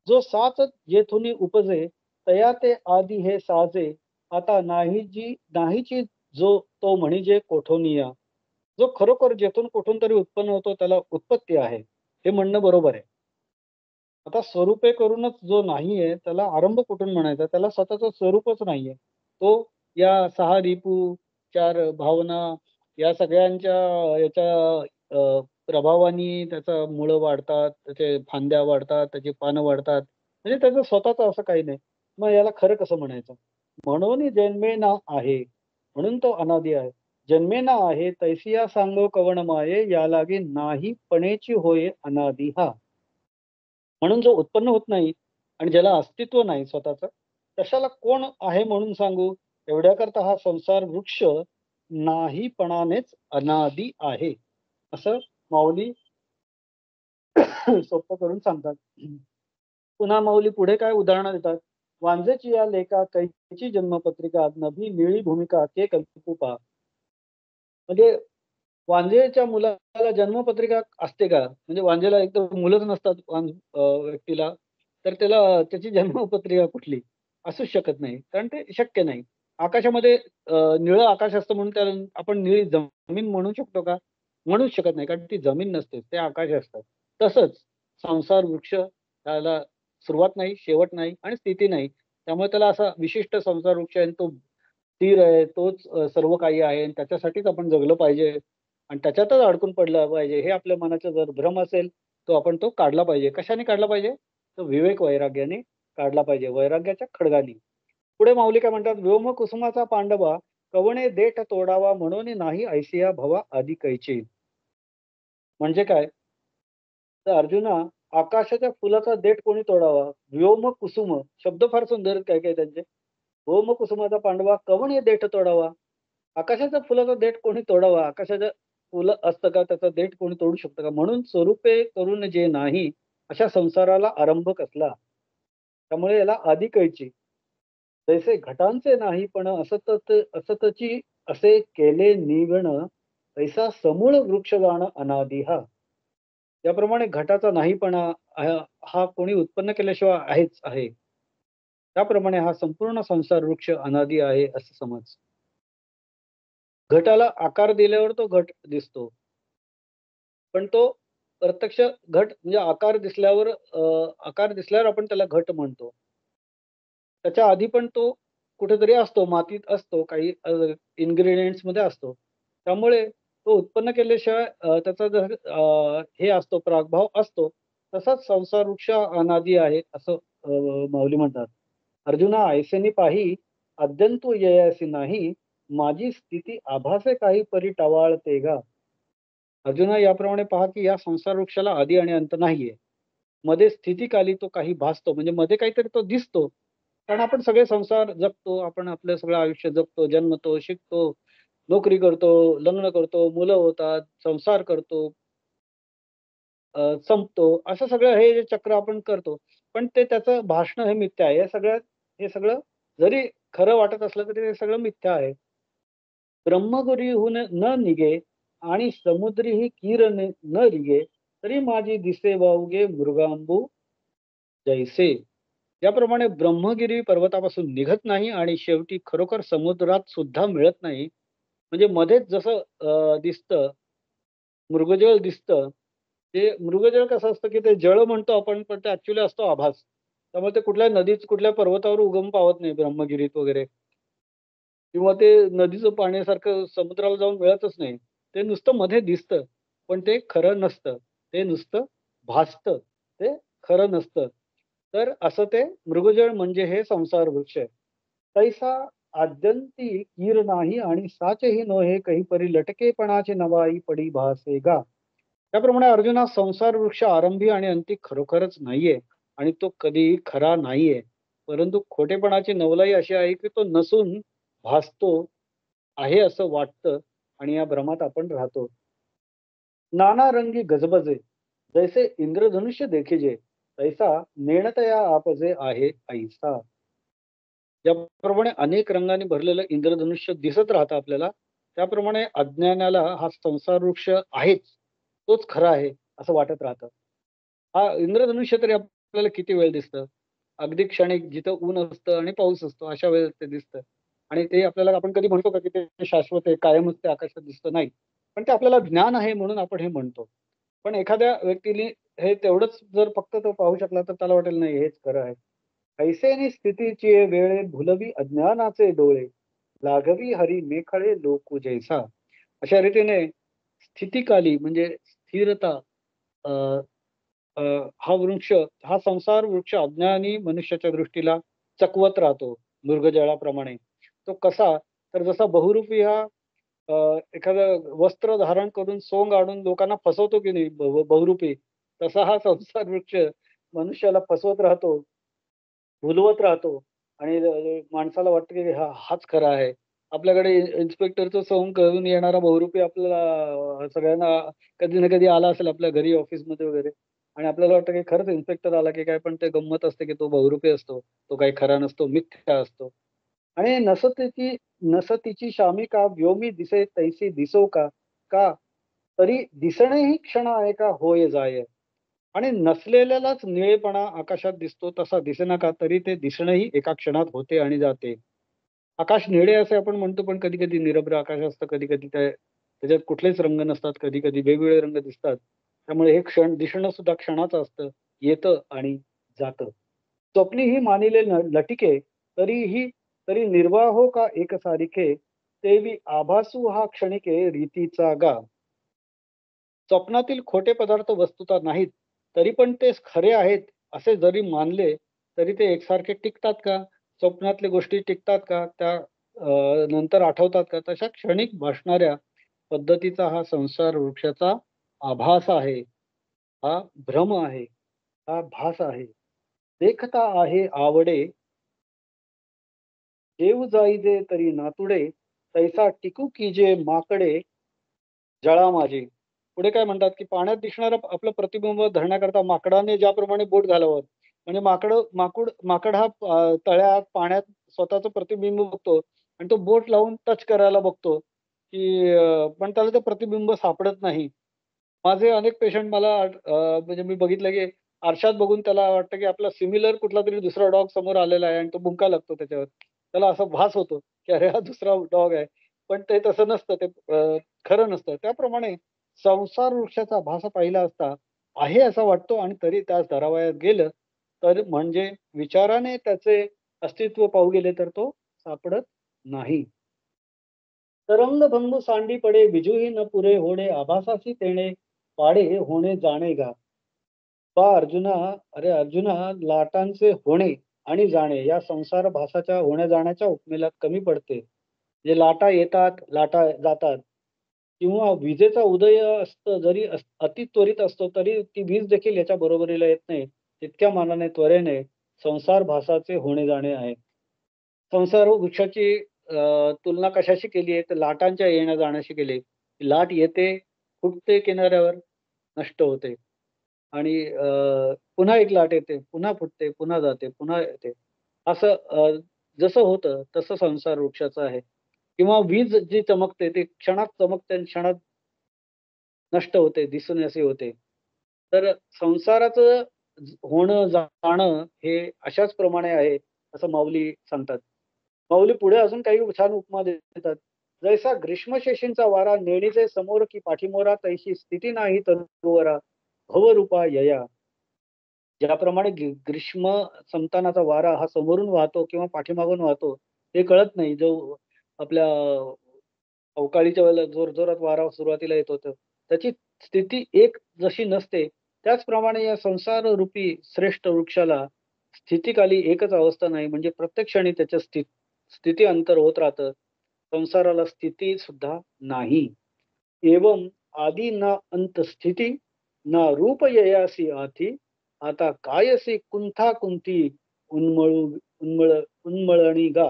जो साच जेथुनी उपजे, तया ते आदी हे साजे, आता नाहीची जो तो म्हणजे कोठोनिया. जो खरोखर जेथून कुठून तरी उत्पन्न होतो त्याला उत्पत्ती आहे. हे म्हणणं बरोबर आहे. आता स्वरूपे करूनच जो नाहीये त्याला आरंभ कुठून म्हणायचा? त्याला स्वतःचं स्वरूपच नाहीये. तो या 6 रिपू, 4 भावना या सगळ्यांच्या याच्या प्रभावाने त्याचं मुळं वाढतात, त्याचे फांद्या वाढतात, त्याची पानं वाढतात. म्हणजे त्याचं स्वतःचं असं काही नाही. मग याला खरं कसं म्हणायचं? म्हणून जन्मेना आहे, म्हणून तो अनादी आहे. जन्मेना आहे तैसिया सांगो कवण माये, या लागे नाही पणेची होय अनादी हा. म्हणून जो उत्पन्न होत नाही आणि ज्याला अस्तित्व नाही स्वतःच, तशाला कोण आहे म्हणून सांगू. एवढ्याकरता हा संसार वृक्ष नाहीपणानेच अनादी आहे, असं माऊली सोपं करून सांगतात. पुन्हा माऊली पुढे काय उदाहरणं देतात. वांजेची या लेखा कैची जन्मपत्रिका नभी निळी भूमिका के कल्पू पहा. म्हणजे वांजेच्या मुलाला जन्मपत्रिका असते का? म्हणजे वांजेला एकदम मुलंच नसतात व्यक्तीला, तर त्याला त्याची जन्मपत्रिका कुठली? असूच शकत नाही. कारण ते शक्य नाही. आकाशामध्ये निळं आकाश असतं म्हणून त्याला आपण निळी जमीन म्हणू शकतो का? म्हणूच शकत नाही. कारण ती जमीन नसते, ते आकाश असतं. तसंच संसार वृक्ष त्याला सुरुवात नाही, शेवट नाही आणि स्थिती नाही. त्यामुळे त्याला असा विशिष्ट संसार वृक्ष आहे आणि तो स्थिर आहे, तोच सर्व काही आहे आणि त्याच्यासाठीच आपण जगलं पाहिजे आणि त्याच्यातच अडकून पडलं पाहिजे. हे आपल्या मनाचा जर भ्रम असेल, तो आपण तो काढला पाहिजे. कशाने काढला पाहिजे? तो विवेक वैराग्याने काढला पाहिजे, वैराग्याच्या खड्गाने. पुढे माऊली काय म्हणतात, व्योम कुसुमाचा पांडवा कवणे देठ तोडावा, म्हणून नाही ऐसिया भवा आदी कैची. म्हणजे काय? तर अर्जुना, आकाशाच्या फुलाचा देठ कोणी तोडावा? व्योम कुसुम शब्द फार सुंदर काय काय त्यांचे. व्योम कुसुमाचा पांडवा कवणे देठ तोडावा. आकाशाच्या फुलाचा देठ कोणी तोडावा? आकाशाचं फुलं असतं का? त्याचा देठ कोणी तोडू शकतं का? म्हणून स्वरूपे करून जे नाही, अशा संसाराला आरंभ कसला. त्यामुळे याला आदी कैची. जैसे घटांचे नाही पण असतची असे केले निगण, तैसा समूळ वृक्ष जाण अनादी हा. त्याप्रमाणे घटाचा नाहीपणा हा कोणी उत्पन्न केल्याशिवाय आहेच आहे, त्याप्रमाणे हा संपूर्ण संसार वृक्ष अनादी आहे असं समज. घटाला आकार दिल्यावर तो घट दिसतो, पण तो प्रत्यक्ष घट म्हणजे आकार दिसल्यावर आपण त्याला घट म्हणतो. त्याच्या आधी पण तो कुठेतरी असतो, मातीत असतो, काही इन्ग्रेडियंट्स मध्ये असतो. त्यामुळे तो उत्पन्न केल्याशिवाय त्याचा जर हे असतो, प्रागभाव असतो. तसाच संसार वृक्ष अनादी आहे असं माऊली म्हणतात. अर्जुना, ऐसेनी पाही अद्यंतु येयासी नाही, माझी स्थिती आभासे काही परी टवाळते गा. अर्जुना, याप्रमाणे पहा की या संसार वृक्षाला आदी आणि अंत नाहीये. मध्ये स्थितीकाली तो काही भासतो, म्हणजे मध्ये काहीतरी तो दिसतो. कारण आपण सगळे संसार जगतो, आपण आपलं सगळं आयुष्य जगतो, जन्मतो, शिकतो, नोकरी करतो, लग्न करतो, मुलं होतात, संसार करतो, संपतो. असं सगळं हे जे चक्र आपण करतो. पण ते त्याचं भासणं हे मिथ्या आहे. हे सगळं जरी खरं वाटत असलं तरी हे सगळं मिथ्या आहे. ब्रह्मगुरीहून न निघे आणि समुद्रीही किर न रिगे, तरी माझी दिसे वावगे मृगांबू जैसे. ज्याप्रमाणे ब्रह्मगिरी पर्वतापासून निघत नाही आणि शेवटी खरोखर समुद्रात सुद्धा मिळत नाही. म्हणजे मध्येच जसं दिसतं, मृगजळ दिसतं. ते मृगजळ कसं असतं, की ते जळ म्हणतो आपण, पण ते ऍक्च्युअली असतो आभास. त्यामुळे ते कुठल्या नदीत, कुठल्या पर्वतावर उगम पावत नाही ब्रह्मगिरीत वगैरे, किंवा ते नदीचं पाण्यासारखं समुद्राला जाऊन मिळतच नाही. ते नुसतं मध्ये दिसतं, पण ते खरं नसतं. ते नुसतं भासतं, ते खरं नसतं. तर असं ते मृगजळ म्हणजे हे संसार वृक्ष आहे. तैसा आद्यंती कीर नाही आणि साचेही नोहे काही परी लटकेपणाचे नवाई पडी भासे गा. त्याप्रमाणे अर्जुना, संसार वृक्ष आरंभी आणि अंती खरोखरच नाहीये आणि तो कधीही खरा नाहीये. परंतु खोटेपणाची नवलाई अशी आहे की तो नसून भासतो आहे असं वाटतं आणि या भ्रमात आपण राहतो. नाना रंगी गजबजे जैसे इंद्रधनुष्य देखिजे, तैसा नेणतया आपजे आहे ऐसा. ज्याप्रमाणे अनेक रंगांनी भरलेलं इंद्रधनुष्य दिसत राहतं आपल्याला, त्याप्रमाणे अज्ञानाला हा संसार वृक्ष आहेच, तोच खरा आहे असं वाटत राहतं. हा इंद्रधनुष्य तरी आपल्याला किती वेळ दिसतं? अगदी क्षणिक, जिथं ऊन असतं आणि पाऊस असतो अशा वेळेस ते दिसतं. आणि ते आपल्याला, आपण कधी म्हणतो का की ते शाश्वत आहे, कायमच ते आकाशात दिसतं? नाही. पण ते आपल्याला ज्ञान आहे म्हणून आपण हे म्हणतो. पण एखाद्या व्यक्तीने हे तेवढंच जर फक्त तो पाहू शकला तर त्याला वाटेल नाही हेच खरं आहे. ऐसेनी स्थितीची वेळे भुलवी अज्ञानाचे डोळे, लाघवी हरी मेखळे लोकू जैसा. अशा रीतीने स्थितिकाली म्हणजे स्थिरता, अ, हा वृक्ष, हा संसार वृक्ष अज्ञानी मनुष्याच्या दृष्टीला चकवत राहतो. मृगजळाप्रमाणे. तो कसा? तर जसा बहुरूपी हा एखादं वस्त्र धारण करून सोंग आणून लोकांना फसवतो की नाही बहुरूपी, तसा हा संसार वृक्ष मनुष्याला फसवत राहतो, भुलवत राहतो आणि माणसाला वाटतं की हाच खरा आहे. आपल्याकडे इन्स्पेक्टरचं सोंग घेऊन येणारा बहुरूपी आपल्याला सगळ्यांना कधी ना कधी आला असेल आपल्या घरी, ऑफिसमध्ये वगैरे आणि आपल्याला वाटतं की खरंच इन्स्पेक्टर आला की काय, पण ते गंमत असते की तो बहुरूपी असतो. तो काही खरा नसतो, मिथ्या असतो. आणि नसतीची शामिका व्योमी दिसे तैसी दिसो का? का तरी दिसणेही क्षण आहे का होय जाय. आणि नसलेल्यालाच निळेपणा आकाशात दिसतो तसा दिसेना का तरी ते दिसणंही एका क्षणात होते आणि जाते. आकाश निळे असे आपण म्हणतो, पण कधी-कधी निरभ्र आकाश असतं, कधी-कधी त्याच्यात कुठलेच रंग नसतात, कधी-कधी वेगवेगळे रंग दिसतात. त्यामुळे हे क्षण दिसणं सुद्धा क्षणाचं असतं, येतं आणि जातं. स्वप्नी ही मानिले लटिके तरी निर्वाहो का एकसारिखे, तेवी आभासू हा क्षणिके रीतीचा गा. स्वप्नातील खोटे पदार्थ वस्तुतः नाहीत, तरी पण ते खरे आहेत असे जरी मानले, तरी ते एकसारखे टिकतात का? स्वप्नातल्या गोष्टी टिकतात का? त्या नंतर आठवतात का? तशा क्षणिक भासणाऱ्या पद्धतीचा हा संसार वृक्षाचा आभास आहे, हा भ्रम आहे, हा भास आहे. देखता आहे आवडे, देव जाईजे तरी नातुडे, तैसा टिकू कीजे माकडे जळा माझे. पुढे काय म्हणतात, की पाण्यात दिसणारं आपलं प्रतिबिंब धरण्याकरता माकडाने ज्याप्रमाणे बोट घालावं, म्हणजे माकड हा तळ्यात, पाण्यात स्वतःचं प्रतिबिंब बघतो आणि तो बोट लावून टच करायला बघतो, की पण त्याला ते प्रतिबिंब सापडत नाही. माझे अनेक पेशंट मला म्हणजे मी बघितलं, की आरशात बघून त्याला वाटतं, की आपला सिमिलर कुठलातरी दुसरा डॉग समोर आलेला आहे आणि तो भुंका लागतो त्याच्यावर. त्याला असा भास होतो, की अरे हा दुसरा डॉग आहे. पण ते तसं नसतं. ते खरं नसतं. त्याप्रमाणे संसार वृक्षाचा भास पाहिला असता आहे असा वाटतो आणि तरी त्यास धरावयास गेलं, तर म्हणजे विचाराने त्याचे अस्तित्व पाहू गेले तर तो सापडत नाही. तरंगभंग सांडी पडे बिजूही न पुरे होणे आभासाची तेणे पाडे होणे जाणे गा. पा अर्जुना, अरे अर्जुना, लाटांचे होणे आणि जाणे या संसार भासाच्या होण्या जाण्याच्या उपमेला कमी पडते. जे लाटा येतात, लाटा जातात किंवा विजेचा उदय असतं जरी अति त्वरित असतो तरी ती वीज देखील याच्या बरोबरीला येत नाही. तितक्या मानाने त्वरेने संसार भासाचे होणे जाणे आहे. संसार वृक्षाची तुलना कशाशी केली आहे तर लाटांच्या येण्या जाण्याशी केली आहे. लाट येते, फुटते किनाऱ्यावर, नष्ट होते. आणि पुन्हा एक लाट येते, पुन्हा फुटते, पुन्हा जाते, पुन्हा येते. असं जसं होतं तसं संसार वृक्षाचं आहे. किंवा वीज जी चमकते ती क्षणात चमकते आणि क्षणात नष्ट होते, दिसूनयासी होते. तर संसाराचं होणं, जाणं हे अशाच प्रमाणे आहे, असं माऊली सांगतात. माऊली पुढे अजून काही छान उपमा देतात. जैसा ग्रीष्मशेषींचा वारा नेणीचे समोर की पाठीमोरा तैशी स्थिती नाही तनुवरा भवरूपा यया. ज्याप्रमाणे ग्रीष्म संतानाचा वारा हा समोरून वाहतो किंवा पाठीमागून वाहतो, हे कळत नाही. जो आपल्या अवकाळीच्या वेळेला जोरजोरात वारा सुरुवातीला येत होतं. त्याची स्थिती एक जशी नसते, त्याचप्रमाणे या संसार रूपी श्रेष्ठ वृक्षाला स्थितीकाली एकच अवस्था नाही, म्हणजे प्रत्येक क्षणी त्याच्या स्थिती अंतर होत राहतं. संसाराला स्थिती सुद्धा नाही. एवं आदी ना अंत स्थिती ना रूप ययासी आती आता कायसी कुंठा कुंती उन्मळू उन्मळणी गा.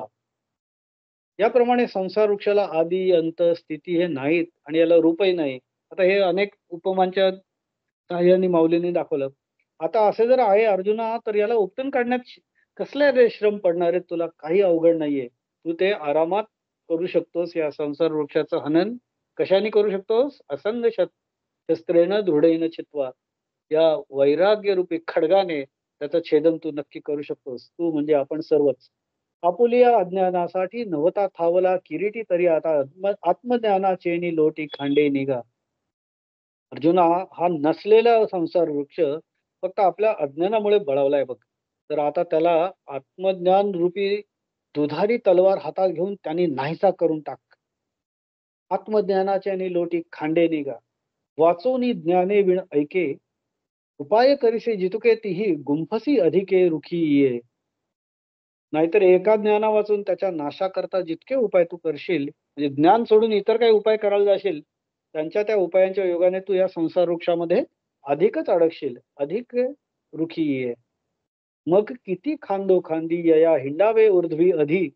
याप्रमाणे संसार वृक्षाला आदी, अंत, स्थिती हे नाहीत आणि याला रूपही नाही. आता हे अनेक उपमांच्या साहाय्याने माऊलींनी दाखवलं. आता असे जर आहे अर्जुना, तर याला उपटून काढण्यात कसले रे श्रम पडणार आहेत तुला? काही अवघड नाहीये. तू ते आरामात करू शकतोस. या संसार वृक्षाचं हनन कशाने करू शकतोस? असंग शस्त्रेण दृढेन चित्वा. या वैराग्यरूपी खड्गाने त्याचं छेदन तू नक्की करू शकतोस. तू म्हणजे आपण सर्वच. आपुलिया अज्ञानासाठी नवता थावला किरीटी तरी आता आत्मज्ञानाचेनी लोटी खांडे निघा. अर्जुना, हा नसलेला संसार वृक्ष फक्त आपल्या अज्ञानामुळे बळावलाय बघ. तर आता त्याला आत्मज्ञान रूपी दुधारी तलवार हातात घेऊन त्यांनी नाहीसा करून टाक. आत्मज्ञानाचे आणि लोटी खांडे निघा. वाचोनी ज्ञाने विण ऐके उपाय करिसे जितुके तीही गुंफसी अधिके रुखी ये. नाहीतर एका ज्ञाना वाचून त्याच्या नाशाकरता जितके उपाय तू करशील, म्हणजे ज्ञान सोडून इतर काही उपाय करायला जाशील, त्यांच्या त्या उपायांच्या योगाने तू या संसार वृक्षामध्ये अधिकच अडकशील, अधिक रुखी ये. मग किती खांदो खांदी यया हिंडावे ऊर्ध्वी अधि,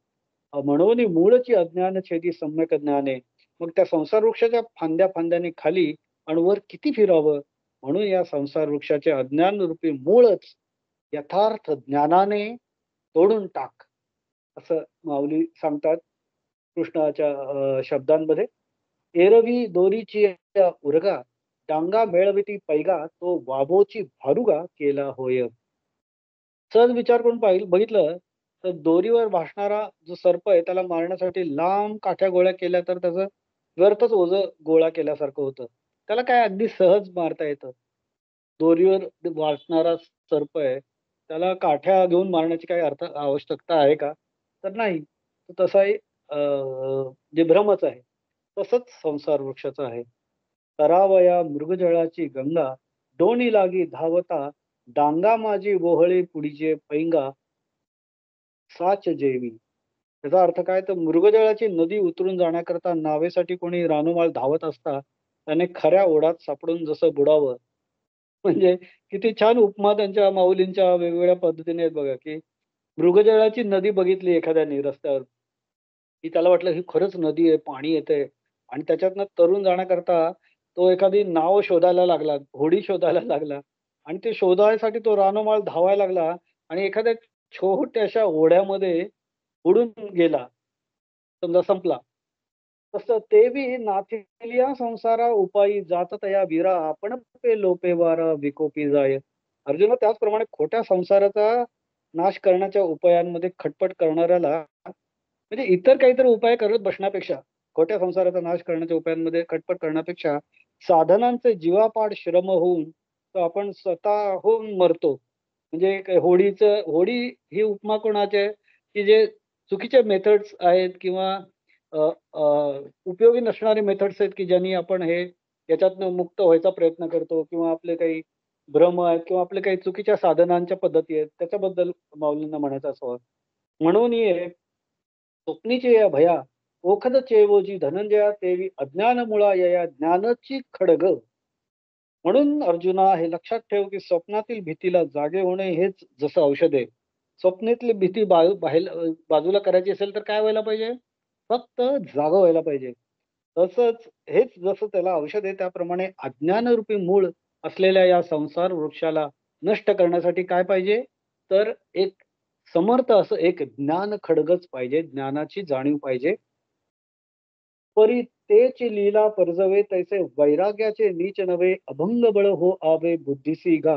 म्हणून मूळची अज्ञान छेदी सम्यक ज्ञाने. मग त्या संसार वृक्षाच्या फांद्या फांद्याने खाली आणि वर किती फिरावं, म्हणून या संसार वृक्षाचे अज्ञान रूपी मूळच यथार्थ ज्ञानाने तोडून टाक, असं माऊली सांगतात कृष्णाच्या शब्दांमध्ये. एरवी दोरीची उरगा, डांगा मेळविती पैगा, तो वाबोची भारुगा केला होय. सहज विचार करून बघितलं तर दोरीवर भासणारा जो सर्प आहे त्याला मारण्यासाठी लांब काठ्या गोळ्या केल्या तर त्याचं व्यर्थच ओझं गोळा केल्यासारखं होतं. त्याला काय अगदी सहज मारता येतं. दोरीवर भासणारा सर्प आहे, त्याला काठ्या घेऊन मारण्याची काही आवश्यकता आहे का? तर नाही. तर तसाही जे भ्रमच आहे. तसंच संसार वृक्षाचं आहे. तरावया मृगजळाची गंगा, डोणी लागी धावता, डांगा माझी वोहळे पुढीचे पैंगा, साच जेवी. त्याचा अर्थ काय, तर मृगजळाची नदी उतरून जाण्याकरता नावेसाठी कोणी रानोमाळ धावत असता त्याने खऱ्या ओढ्यात सापडून जसं बुडावं. म्हणजे किती छान उपमा त्यांच्या माऊलींच्या वेगवेगळ्या पद्धतीने आहेत बघा, की मृगजळाची नदी बघितली एखाद्याने रस्त्यावर, की त्याला वाटलं ही खरंच नदी आहे, पाणी येतंय आणि त्याच्यातनं तरून जाण्याकरता तो एखादी नाव शोधायला लागला, होडी शोधायला लागला आणि ते शोधायसाठी तो रानोमाळ धावायला लागला आणि एखाद्या छोट्याशा ओढ्यामध्ये बुडून गेला. समजा संपला. तसं तेवी नाथिलिया संसारा उपायी जात तया वीरा, आपण पे लोपे वारा विकोपी जाय. अर्जुना, त्याचप्रमाणे खोट्या संसाराचा नाश करण्याच्या उपायांमध्ये खटपट करणाऱ्याला, म्हणजे इतर काहीतरी उपाय करत बसण्यापेक्षा, खोट्या संसाराचा नाश करण्याच्या उपायांमध्ये खटपट करण्यापेक्षा साधनांचे जीवापाड श्रम होऊन तो आपण स्वतःहून मरतो. म्हणजे होडी ही उपमा कोणाची आहे, की जे चुकीचे मेथड्स आहेत किंवा अ, अ, उपयोगी नसणारे मेथड्स आहेत, की ज्यांनी आपण याच्यातनं मुक्त व्हायचा प्रयत्न करतो किंवा आपले काही भ्रम आहेत किंवा आपले काही चुकीच्या साधनांच्या पद्धती आहेत, त्याच्याबद्दल माऊलींना म्हणायचं असावं. म्हणून ये स्वप्नीचे या भया, ओखद चेवोजी धनंजया तेवी अज्ञान मुळा यया ज्ञानची खडग. म्हणून अर्जुना, हे लक्षात ठेव, की स्वप्नातील भीतीला जागे होणे हेच जसं औषध आहे. स्वप्नातली भीती बाजूला करायची असेल तर काय व्हायला पाहिजे? फक्त जागं व्हायला पाहिजे. तसंच हेच जसं त्याला औषध आहे, त्याप्रमाणे अज्ञानरूपी मूळ असलेल्या या संसार वृक्षाला नष्ट करण्यासाठी काय पाहिजे? तर एक समर्थ असं एक ज्ञान खड्गच पाहिजे, ज्ञानाची जाणीव पाहिजे. परी तेच लीला परजवे, तैसे वैराग्याचे नीच नव्हे, अभंग बळ हो आवे बुद्धीसी गा.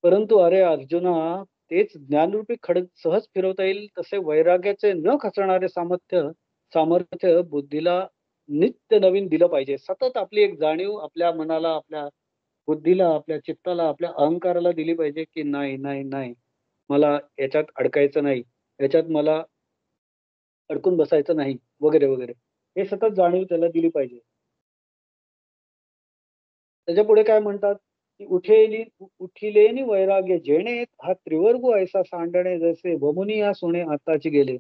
परंतु अरे अर्जुना, तेच ज्ञानरूपी खडग सहज फिरवता येईल तसे वैराग्याचे न खचणारे सामर्थ्य सामर्थ्य बुद्धीला नित्य नवीन दिलं पाहिजे. सतत आपली एक जाणीव आपल्या मनाला, आपल्या बुद्धीला, आपल्या चित्ताला, आपल्या अहंकाराला दिली पाहिजे, की नाही, नाही, नाही. मला याच्यात अडकायचं नाही. याच्यात मला अडकून बसायचं नाही, वगैरे, वगैरे. हे सतत जाणीव त्याला दिली पाहिजे. त्याच्यापुढे काय म्हणतात, की उठिलेनी वैराग्य जेणे, हा त्रिवर्गो ऐसा सांडणे, जसे वमुनी या सोने आताची गेले.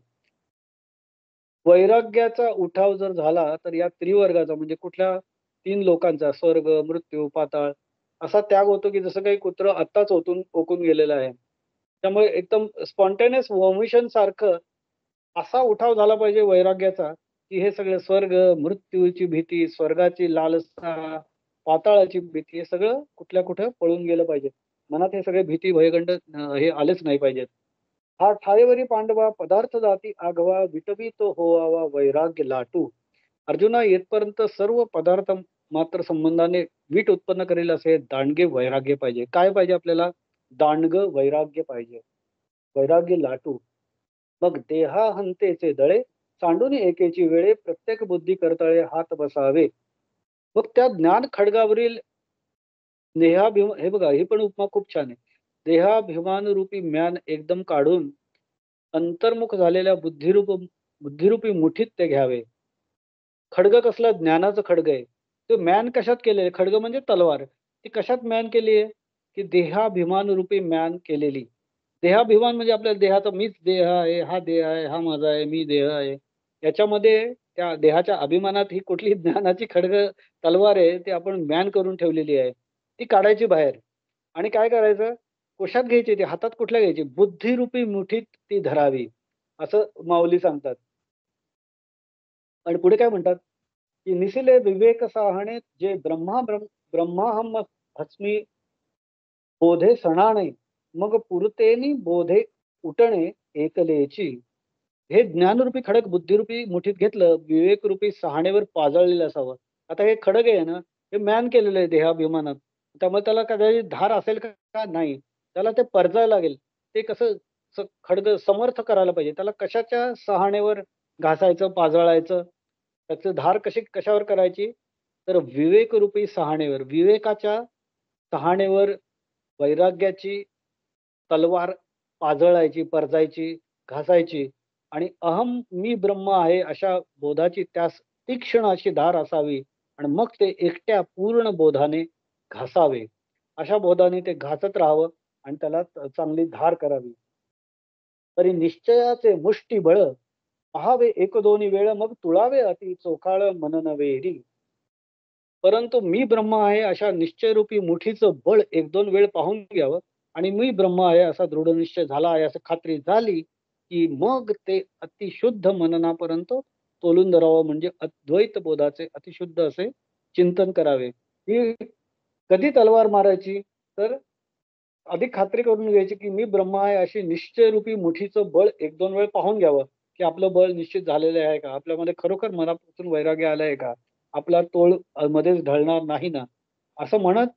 वैराग्याचा उठाव जर झाला तर या त्रिवर्गाचा, म्हणजे कुठल्या 3 लोकांचा, स्वर्ग, मृत्यू, पाताळ, असा त्याग होतो, की जसं काही कुत्रं आत्ताच ओकून गेलेलं आहे. त्यामुळे एकदम स्पॉन्टेनियस व्हॉमिशन सारखं असा उठाव झाला पाहिजे वैराग्याचा, की हे सगळं स्वर्ग, मृत्यूची भीती, स्वर्गाची लालसा, पाताळाची भीती, हे सगळं कुठल्या कुठं पळून गेलं पाहिजे. मनात हे सगळे भीती, भयगंड हे आलेच नाही पाहिजेत. हा ठायेवरी पांडवा पदार्थ जाती आघवा, विटवी तो होवावा वैराग्य लाटू. अर्जुना, येतपर्यंत सर्व पदार्थ मात्र संबंधाने वीट उत्पन्न करेल असे दांडगे वैराग्य पाहिजे. काय पाहिजे आपल्याला? दांडगं वैराग्य पाहिजे. वैराग्य लाटू. मग देहा हंतेचे दळे, सांडून एकेची वेळे, प्रत्येक बुद्धी करतळे हात बसावे. मग त्या ज्ञान खडगावरील हे बघा, ही पण उपमा खूप छान आहे. देहाभिमान रूपी म्यान एकदम काढून अंतर्मुख झालेल्या बुद्धिरूपी मुठीत ते घ्यावे. खड्ग कसला? ज्ञानाचं खड्ग आहे. तो म्यान कशात केलेलं? खड्ग म्हणजे तलवार. ती कशात म्यान केली आहे? की देहाभिमान रूपी म्यान केलेली. देहाभिमान म्हणजे आपल्या देहाचा मीच देह आहे, हा देह आहे, हा माझा आहे, मी देह आहे. याच्यामध्ये त्या देहाच्या अभिमानात ही कुठली ज्ञानाची तलवार आहे, ती आपण म्यान करून ठेवलेली आहे. ती काढायची बाहेर आणि काय करायचं? कुशात घ्यायची ती, हातात कुठल्या घ्यायची? बुद्धिरूपी मुठीत ती धरावी, असं माऊली सांगतात. आणि पुढे काय म्हणतात, की "निसिले विवेक साहणे जे ब्रह्माहम अस्मी बोधे सणाणे, मग पुरतेनी बोधे उठणे एकलेची." हे ज्ञानरूपी खडक बुद्धिरूपी मुठीत घेतलं, विवेकरूपी सहाणेवर पाजळलेलं असावं. आता हे खडक आहे ना, हे म्यान केलेलं आहे देहाभिमानात. त्यामुळे त्याला कदाचित धार असेल का? का नाही. त्याला ते परजायला लागेल. ते कसं खडग समर्थ करायला पाहिजे. त्याला कशाच्या सहाणेवर घासायचं, पाजळायचं? त्याची धार कशावर करायची? तर विवेकरूपी सहाणेवर. विवेकाच्या सहाणेवर वैराग्याची तलवार पाजळायची, परजायची, घासायची आणि अहम मी ब्रह्म आहे अशा बोधाची त्यास तीक्ष्ण अशी धार असावी आणि मग ते एकट्या पूर्ण बोधाने घासावे. अशा बोधाने ते घासत राहावं आणि त्याला चांगली धार करावी. तरी निश्चयाचे मुष्टी बळ पहावे एक दोन्ही वेळ मग तुळावे अति चोखाळ मनन वेरी. परंतु मी ब्रह्म आहे अशा निश्चयरूपी मुठीचं बळ एक दोन वेळ पाहून घ्यावं आणि मी ब्रह्म आहे असा दृढ निश्चय झाला आहे असं खात्री झाली की मग ते अतिशुद्ध मननापर्यंत तोलून धरावं, म्हणजे अद्वैत बोधाचे अतिशुद्ध असे चिंतन करावे. ही कधी तलवार मारायची? तर अधिक खात्री करून घ्यायची की मी ब्रह्म आहे अशी निश्चयरूपी मुठीचं बळ एक दोन वेळ पाहून घ्यावं, की आपलं बळ निश्चित झालेलं आहे का? आपल्यामध्ये खरोखर मनापासून वैराग्य आलंय का? आपला तोल मध्येच ढळणार नाही ना? असं म्हणत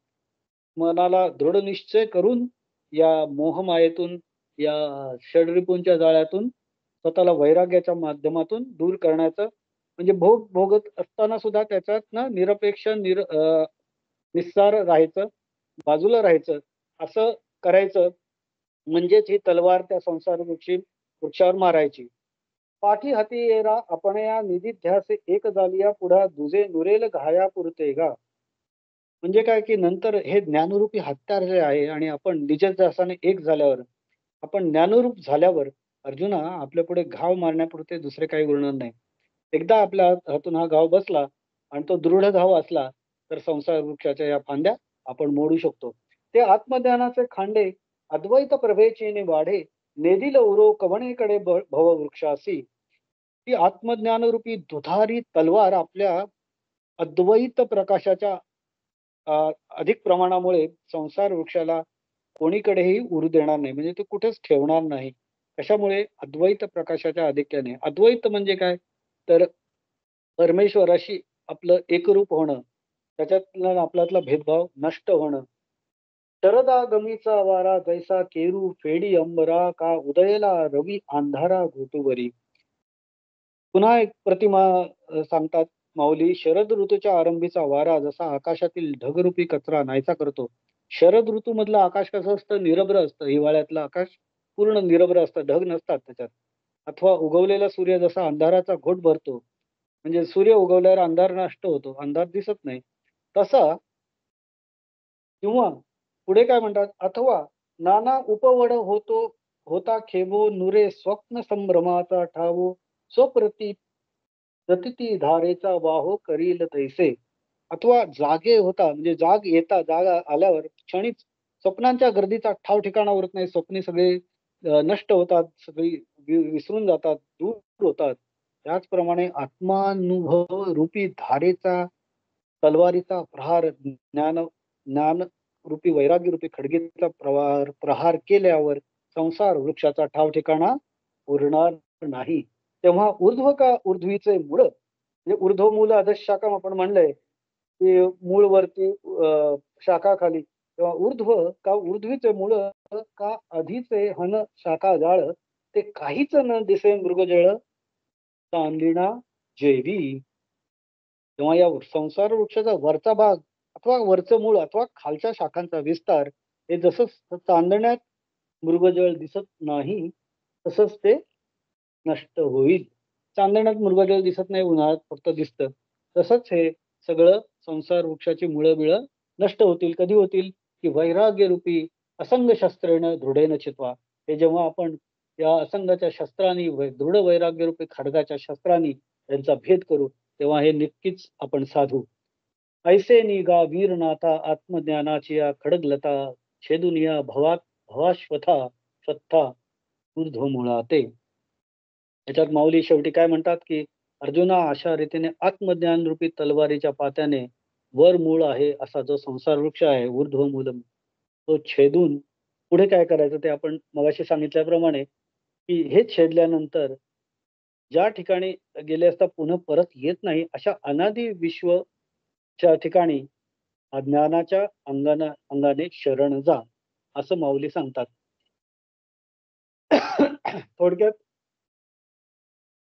मनाला दृढ निश्चय करून या मोहमायेतून, या षडरिपूंच्या जाळ्यातून स्वतःला वैराग्याच्या माध्यमातून दूर करण्याचं, म्हणजे भोग भोगत असताना सुद्धा त्याच्यातनं निरपेक्ष निस्सार राहायचं, बाजूला राहायचं, असं करायचं. म्हणजेच ही तलवार त्या संसार वृक्षावर मारायची. पाठी हाती येरा आपण या निधी ध्यासे एक झालिया पुढा दुजे नुरेल घाया पुरते गा. म्हणजे काय, की नंतर हे ज्ञानरूपी हत्यार जे आहे आणि आपण निजध्यासाने एक झाल्यावर, आपण ज्ञानरूप झाल्यावर अर्जुना आपल्या पुढे घाव मारण्यापुरते दुसरे काही उरणार नाही. एकदा आपल्या हातून हा घाव बसला आणि तो दृढ घाव असला तर संसार वृक्षाच्या या फांद्या आपण मोडू शकतो. ते आत्मज्ञानाचे खांडे अद्वैत प्रभेचीने वाढे नेदिल उरो कवणेकडे भववृक्षासी. ती आत्मज्ञानरूपी दुधारी तलवार आपल्या अद्वैत प्रकाशाच्या अधिक प्रमाणामुळे संसार वृक्षाला कोणीकडेही उरू देणार नाही, म्हणजे ते कुठेच ठेवणार नाही. कशामुळे? अद्वैत प्रकाशाच्या आधिक्याने. अद्वैत म्हणजे काय? तर परमेश्वराशी आपलं एकरूप होणं, त्याच्यातला आपल्यातला भेदभाव नष्ट होणं. शरदागमीचा वारा जैसा केरू फेडी अंबरा का उदयला रवी अंधारा घोटूवरी. पुन्हा एक प्रतिमा सांगतात माऊली, शरद ऋतूच्या आरंभीचा वारा जसा आकाशातील ढगरूपी कचरा नाहीसा करतो. शरद ऋतू मधलं आकाश कसं असतं? निरभ्र असतं. हिवाळ्यातलं आकाश पूर्ण निरभ्र असतं, ढग नसतात त्याच्यात. अथवा उगवलेला सूर्य जसा अंधाराचा घोट भरतो, म्हणजे सूर्य उगवल्यावर अंधार नष्ट होतो, अंधार दिसत नाही, तसा. किंवा पुढे काय म्हणतात, अथवा नाना उपवड होता खेबो नुरे स्वप्न संभ्रमाचा ठावो स्वप्रती प्रतीती धारेचा वाहो करील तैसे. अथवा जागे होता, म्हणजे जाग आल्यावर क्षणीच स्वप्नांच्या गर्दीचा ठाव ठिकाणा उरत नाही. स्वप्ने सगळे नष्ट होतात, सगळी विसरून जातात, दूर होतात. त्याचप्रमाणे आत्मानुभव रूपी धारेचा, तलवारीचा प्रहार, ज्ञान रूपी वैराग्य रूपी खडगेचा प्रहार केल्यावर संसार वृक्षाचा ठाव ठिकाणा उरणार नाही. तेव्हा ऊर्ध्व का ऊर्ध्वीचे मूळ, म्हणजे ऊर्ध्व मूल अधशाखा आपण म्हणलंय, की मूळ वरती शाखा खाली, तेव्हा ऊर्ध्व का ऊर्ध्वीचे मूळ का अधिचे हन शाखा जाळ, ते काहीच न दिसे मृगजळ चांदणा जेवी. तेव्हा या संसार वृक्षाचा वरचा भाग अथवा वरचं मूळ अथवा खालच्या शाखांचा विस्तार हे जसं चांदण्यात मृगजळ दिसत नाही तसंच ते नष्ट होईल. चांदण्यात मृगजळ दिसत नाही, उन्हाळ्यात फक्त दिसतं. तसंच हे सगळं संसार वृक्षाची मुळं बिळं नष्ट होतील. कधी होतील? की वैराग्य रूपी असंग शस्त्रेण दृढेन चित्वा. हे जेव्हा आपण या असंगाच्या शस्त्रांनी दृढ वैराग्य रूपी खडगाच्या शस्त्रांनी त्यांचा भेद करू तेव्हा हे नक्कीच आपण साधू. ऐसे निगा वीरनाथा आत्मज्ञानाची या खडगलता छेदून या भवाश्वथा स्वथा ऊर्ध्वमूळाते. याच्यात माऊली शेवटी काय म्हणतात की अर्जुना अशा रीतीने आत्मज्ञान रूपी तलवारीच्या पात्याने वर मूळ आहे असा जो संसार वृक्ष आहे ऊर्ध्वमूलम तो छेदून पुढे काय करायचं ते आपण मगाशी सांगितल्याप्रमाणे की हे छेदल्यानंतर ज्या ठिकाणी गेले असता पुन्हा परत येत नाही अशा अनादि विश्वच्या ठिकाणी ज्ञानाच्या अंगाने शरण जा असं माऊली सांगतात. थोडक्यात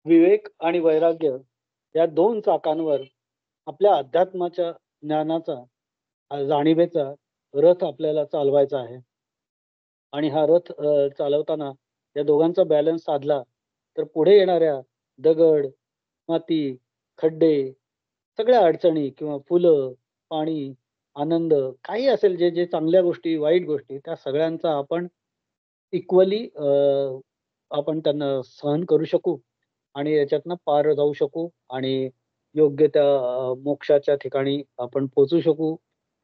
विवेक आणि वैराग्य या दोन चाकांवर आपल्या अध्यात्माच्या ज्ञानाचा जाणीवेचा रथ आपल्याला चालवायचा आहे. आणि हा रथ चालवताना या दोघांचा बॅलन्स साधला तर पुढे येणाऱ्या दगड, माती, खड्डे, सगळ्या अडचणी किंवा फुलं, पाणी, आनंद काही असेल जे जे चांगल्या गोष्टी, वाईट गोष्टी त्या सगळ्यांचा आपण इक्वली आपण त्यांना सहन करू शकू आणि याच्यातनं पार जाऊ शकू आणि योग्य त्या मोक्षाच्या ठिकाणी आपण पोचू शकू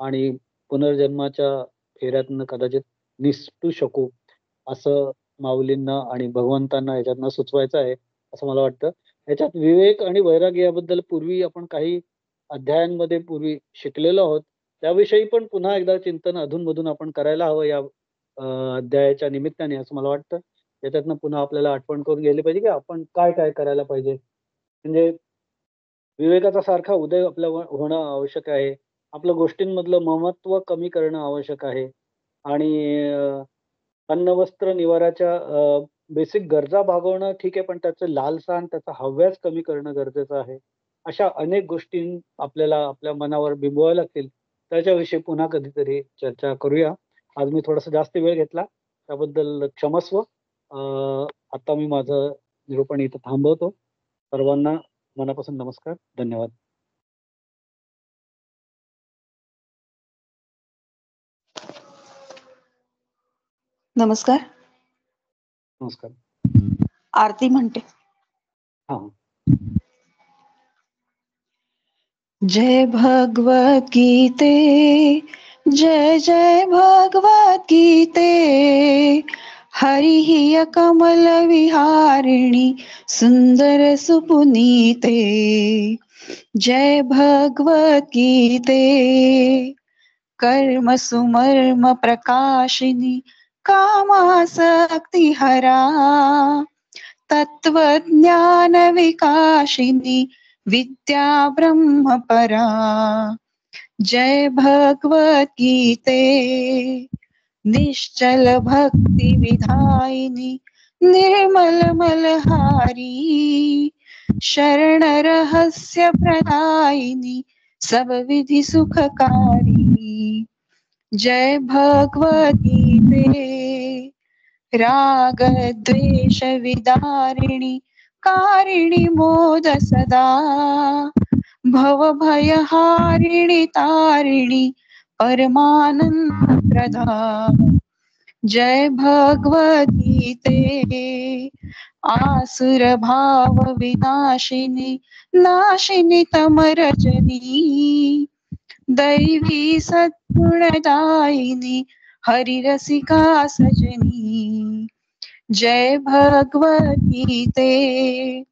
आणि पुनर्जन्माच्या फेऱ्यातनं कदाचित निसटू शकू असं माऊलींना आणि भगवंतांना याच्यातनं सुचवायचं आहे असं मला वाटतं. याच्यात विवेक आणि वैराग्य याबद्दल पूर्वी आपण काही अध्यायांमध्ये पूर्वी शिकलेलो आहोत. त्याविषयी पण पुन्हा एकदा चिंतन अधूनमधून आपण करायला हवं या अध्यायाच्या निमित्ताने असं मला वाटतं. याच्यातनं पुन्हा आपल्याला आठवण करून गेली पाहिजे की आपण काय काय करायला पाहिजे. म्हणजे विवेकाचा सारखा उदय आपल्या होणं आवश्यक आहे. आपल्या गोष्टींमधलं ममत्व कमी करणं आवश्यक आहे आणि अन्न वस्त्र निवाराच्या बेसिक गरजा भागवणं ठीक आहे पण त्याचं लालसा आणि त्याचा हव्यास कमी करणं गरजेचं आहे. अशा अनेक गोष्टी आपल्याला आपल्या मनावर बिंबवाव्या लागतील. त्याच्याविषयी पुन्हा कधीतरी चर्चा करूया. आज मी थोडासा जास्त वेळ घेतला त्याबद्दल क्षमस्व. आता मी माझं निरूपण इथं थांबवतो. सर्वांना मनापासून नमस्कार. धन्यवाद. नमस्कार. नमस्कार. आरती म्हणते. हा. जय भगवत गीते, जय जय भगवत गीते. हरिः कमल विहारिणी सुंदर सुपुनीते. जय भगवत गीते. कर्म सुमर्म प्रकाशिनी कामासक्ति हरा. तत्वज्ञान विकाशिनी विद्या ब्रह्म परा. जय भगवत गीते. निश्चल भक्ति विधायिनी निर्मल मलहारी. शरण रहस्य प्रदायिनी सब विधि सुखकारी. जय भगवत गीते. राग द्वेष विदारिणी कारिणी मोद सदा. भव भय हारिणी तारिणी परमानंद प्रदा. जय भगवत गीते. आसुर भाव विनाशिनी नाशिनी तमरजनी. दैवी सद्गुणदायिनी हरिरसिका सजनी. जय भगवत गीते.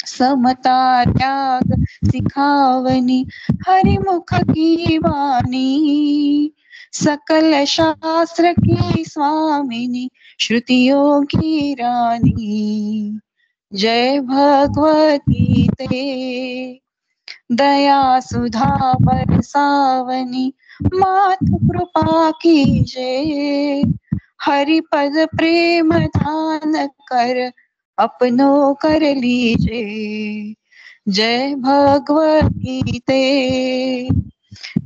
समता त्याग सिखावनी हरिमुख की वाणी. सकल शास्त्र की स्वामिनी श्रुतियों की रानी. जय भगवत गीते. दया सुधा बरसावनी मातु कृपा कीजे. हरि पद प्रेम दान कर अपनो कर लीजे. जय भगवत गीते.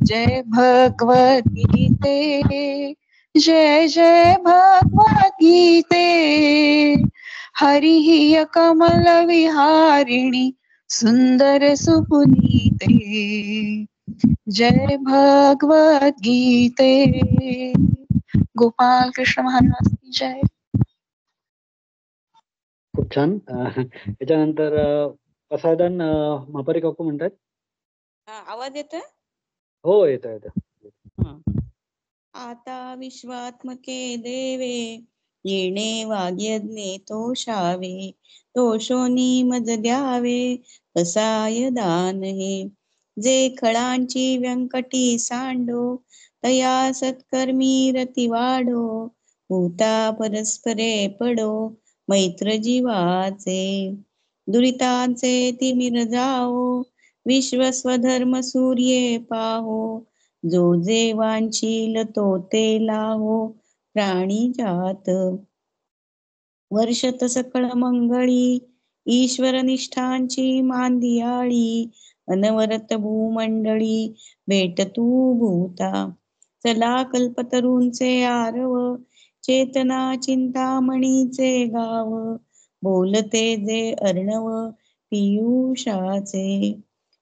जय भगवत गीते. जय जय भगवत गीते. हरिः कमल विहारिणी सुंदर सुपुनीते. जय भगवत गीते. गोपाल कृष्ण महाराज की जय. खूप छान. त्याच्यानंतर प्रसाधन मापारी काकू म्हणतात. आवाज येतोय? हो, येतं येतं. आता विश्वात्मके देवे येणे वाग्यज्ञे तोषावे, तोषोनी मज द्यावे कसाय दान हे. जे खळांची व्यंकटी सांडो तया सत्कर्मी रती वाढो, भूता परस्परे पडो मैत्र जीवाचे. दुरितांचे तिमिर जाओ विश्व स्वधर्म सूर्ये पाहो, जो जे वांछील तो ते लाहो प्राणी जात. वर्षत सकळ मंगळी ईश्वर निष्ठांची मांदियाळी, अनवरत भूमंडळी भेट तू भूता. चला कल्पतरूंचे आरव चेतना चिंतामणीचे गाव, बोलते जे अर्णव पियुषाचे.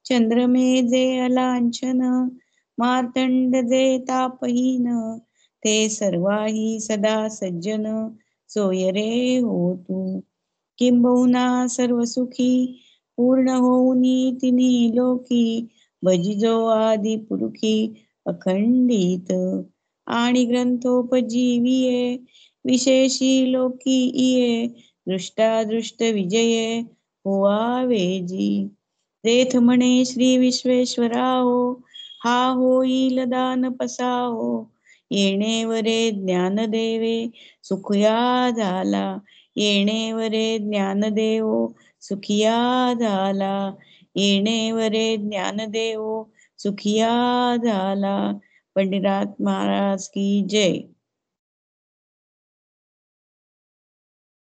चंद्रमे जे अलांछन मार्तंड जे तापहीन, ते सर्वाही सदा सज्जन सोय रे हो तू. किंबहुना सर्व सुखी पूर्ण होऊनी तिन्ही लोकी, भजिजो आदि पुरुखी अखंडित. आणि ग्रंथोपजीविये विशेषी लोकी इये, दृष्टादृष्ट विजये होवावे जी. देथ म्हणे श्री विश्वेश्वराहो, हा होईल दान पसाहो. येणेवरे ज्ञान देवे सुखया झाला, येणेवरे ज्ञान देवो सुखिया झाला, येणेवरे ज्ञान देवो सुखिया झाला. पंडितनाथ महाराज की जय.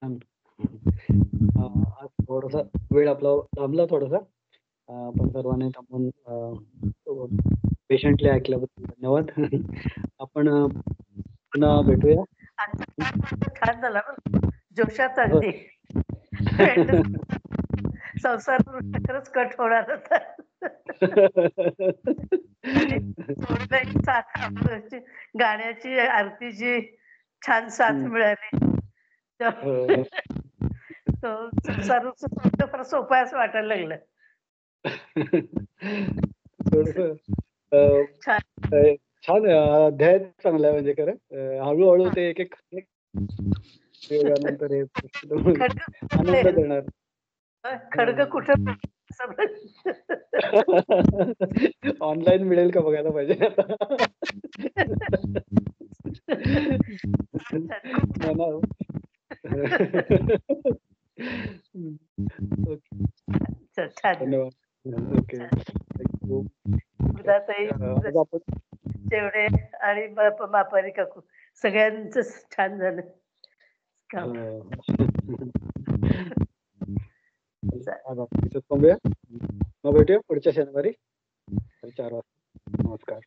आज थोडासा वेळ आपला लांबला थोडासा, पण सर्वांनी थांबून पेशंटली ऐकल्याबद्दल धन्यवाद. आपण पुन्हा भेटूया. छान झाला जोशात अगदी. संसार खरंच कट होणार होता. गाण्याची आरतीची छान साथ मिळाली. संसार फार सोपं असं वाटायला लागलं. छान अध्याय चांगला आहे म्हणजे खरं. हळूहळू ते एक एक नंतर आनंद देणार. खडग कुठं ऑनलाईन मिळेल का बघायला पाहिजे आता. धन्यवाद. ओके. जेवढे आणि मापारी काकू सगळ्यांच छान झालं. थांबूया, मग भेटूया पुढच्या शनिवारी 4 वाजता. नमस्कार.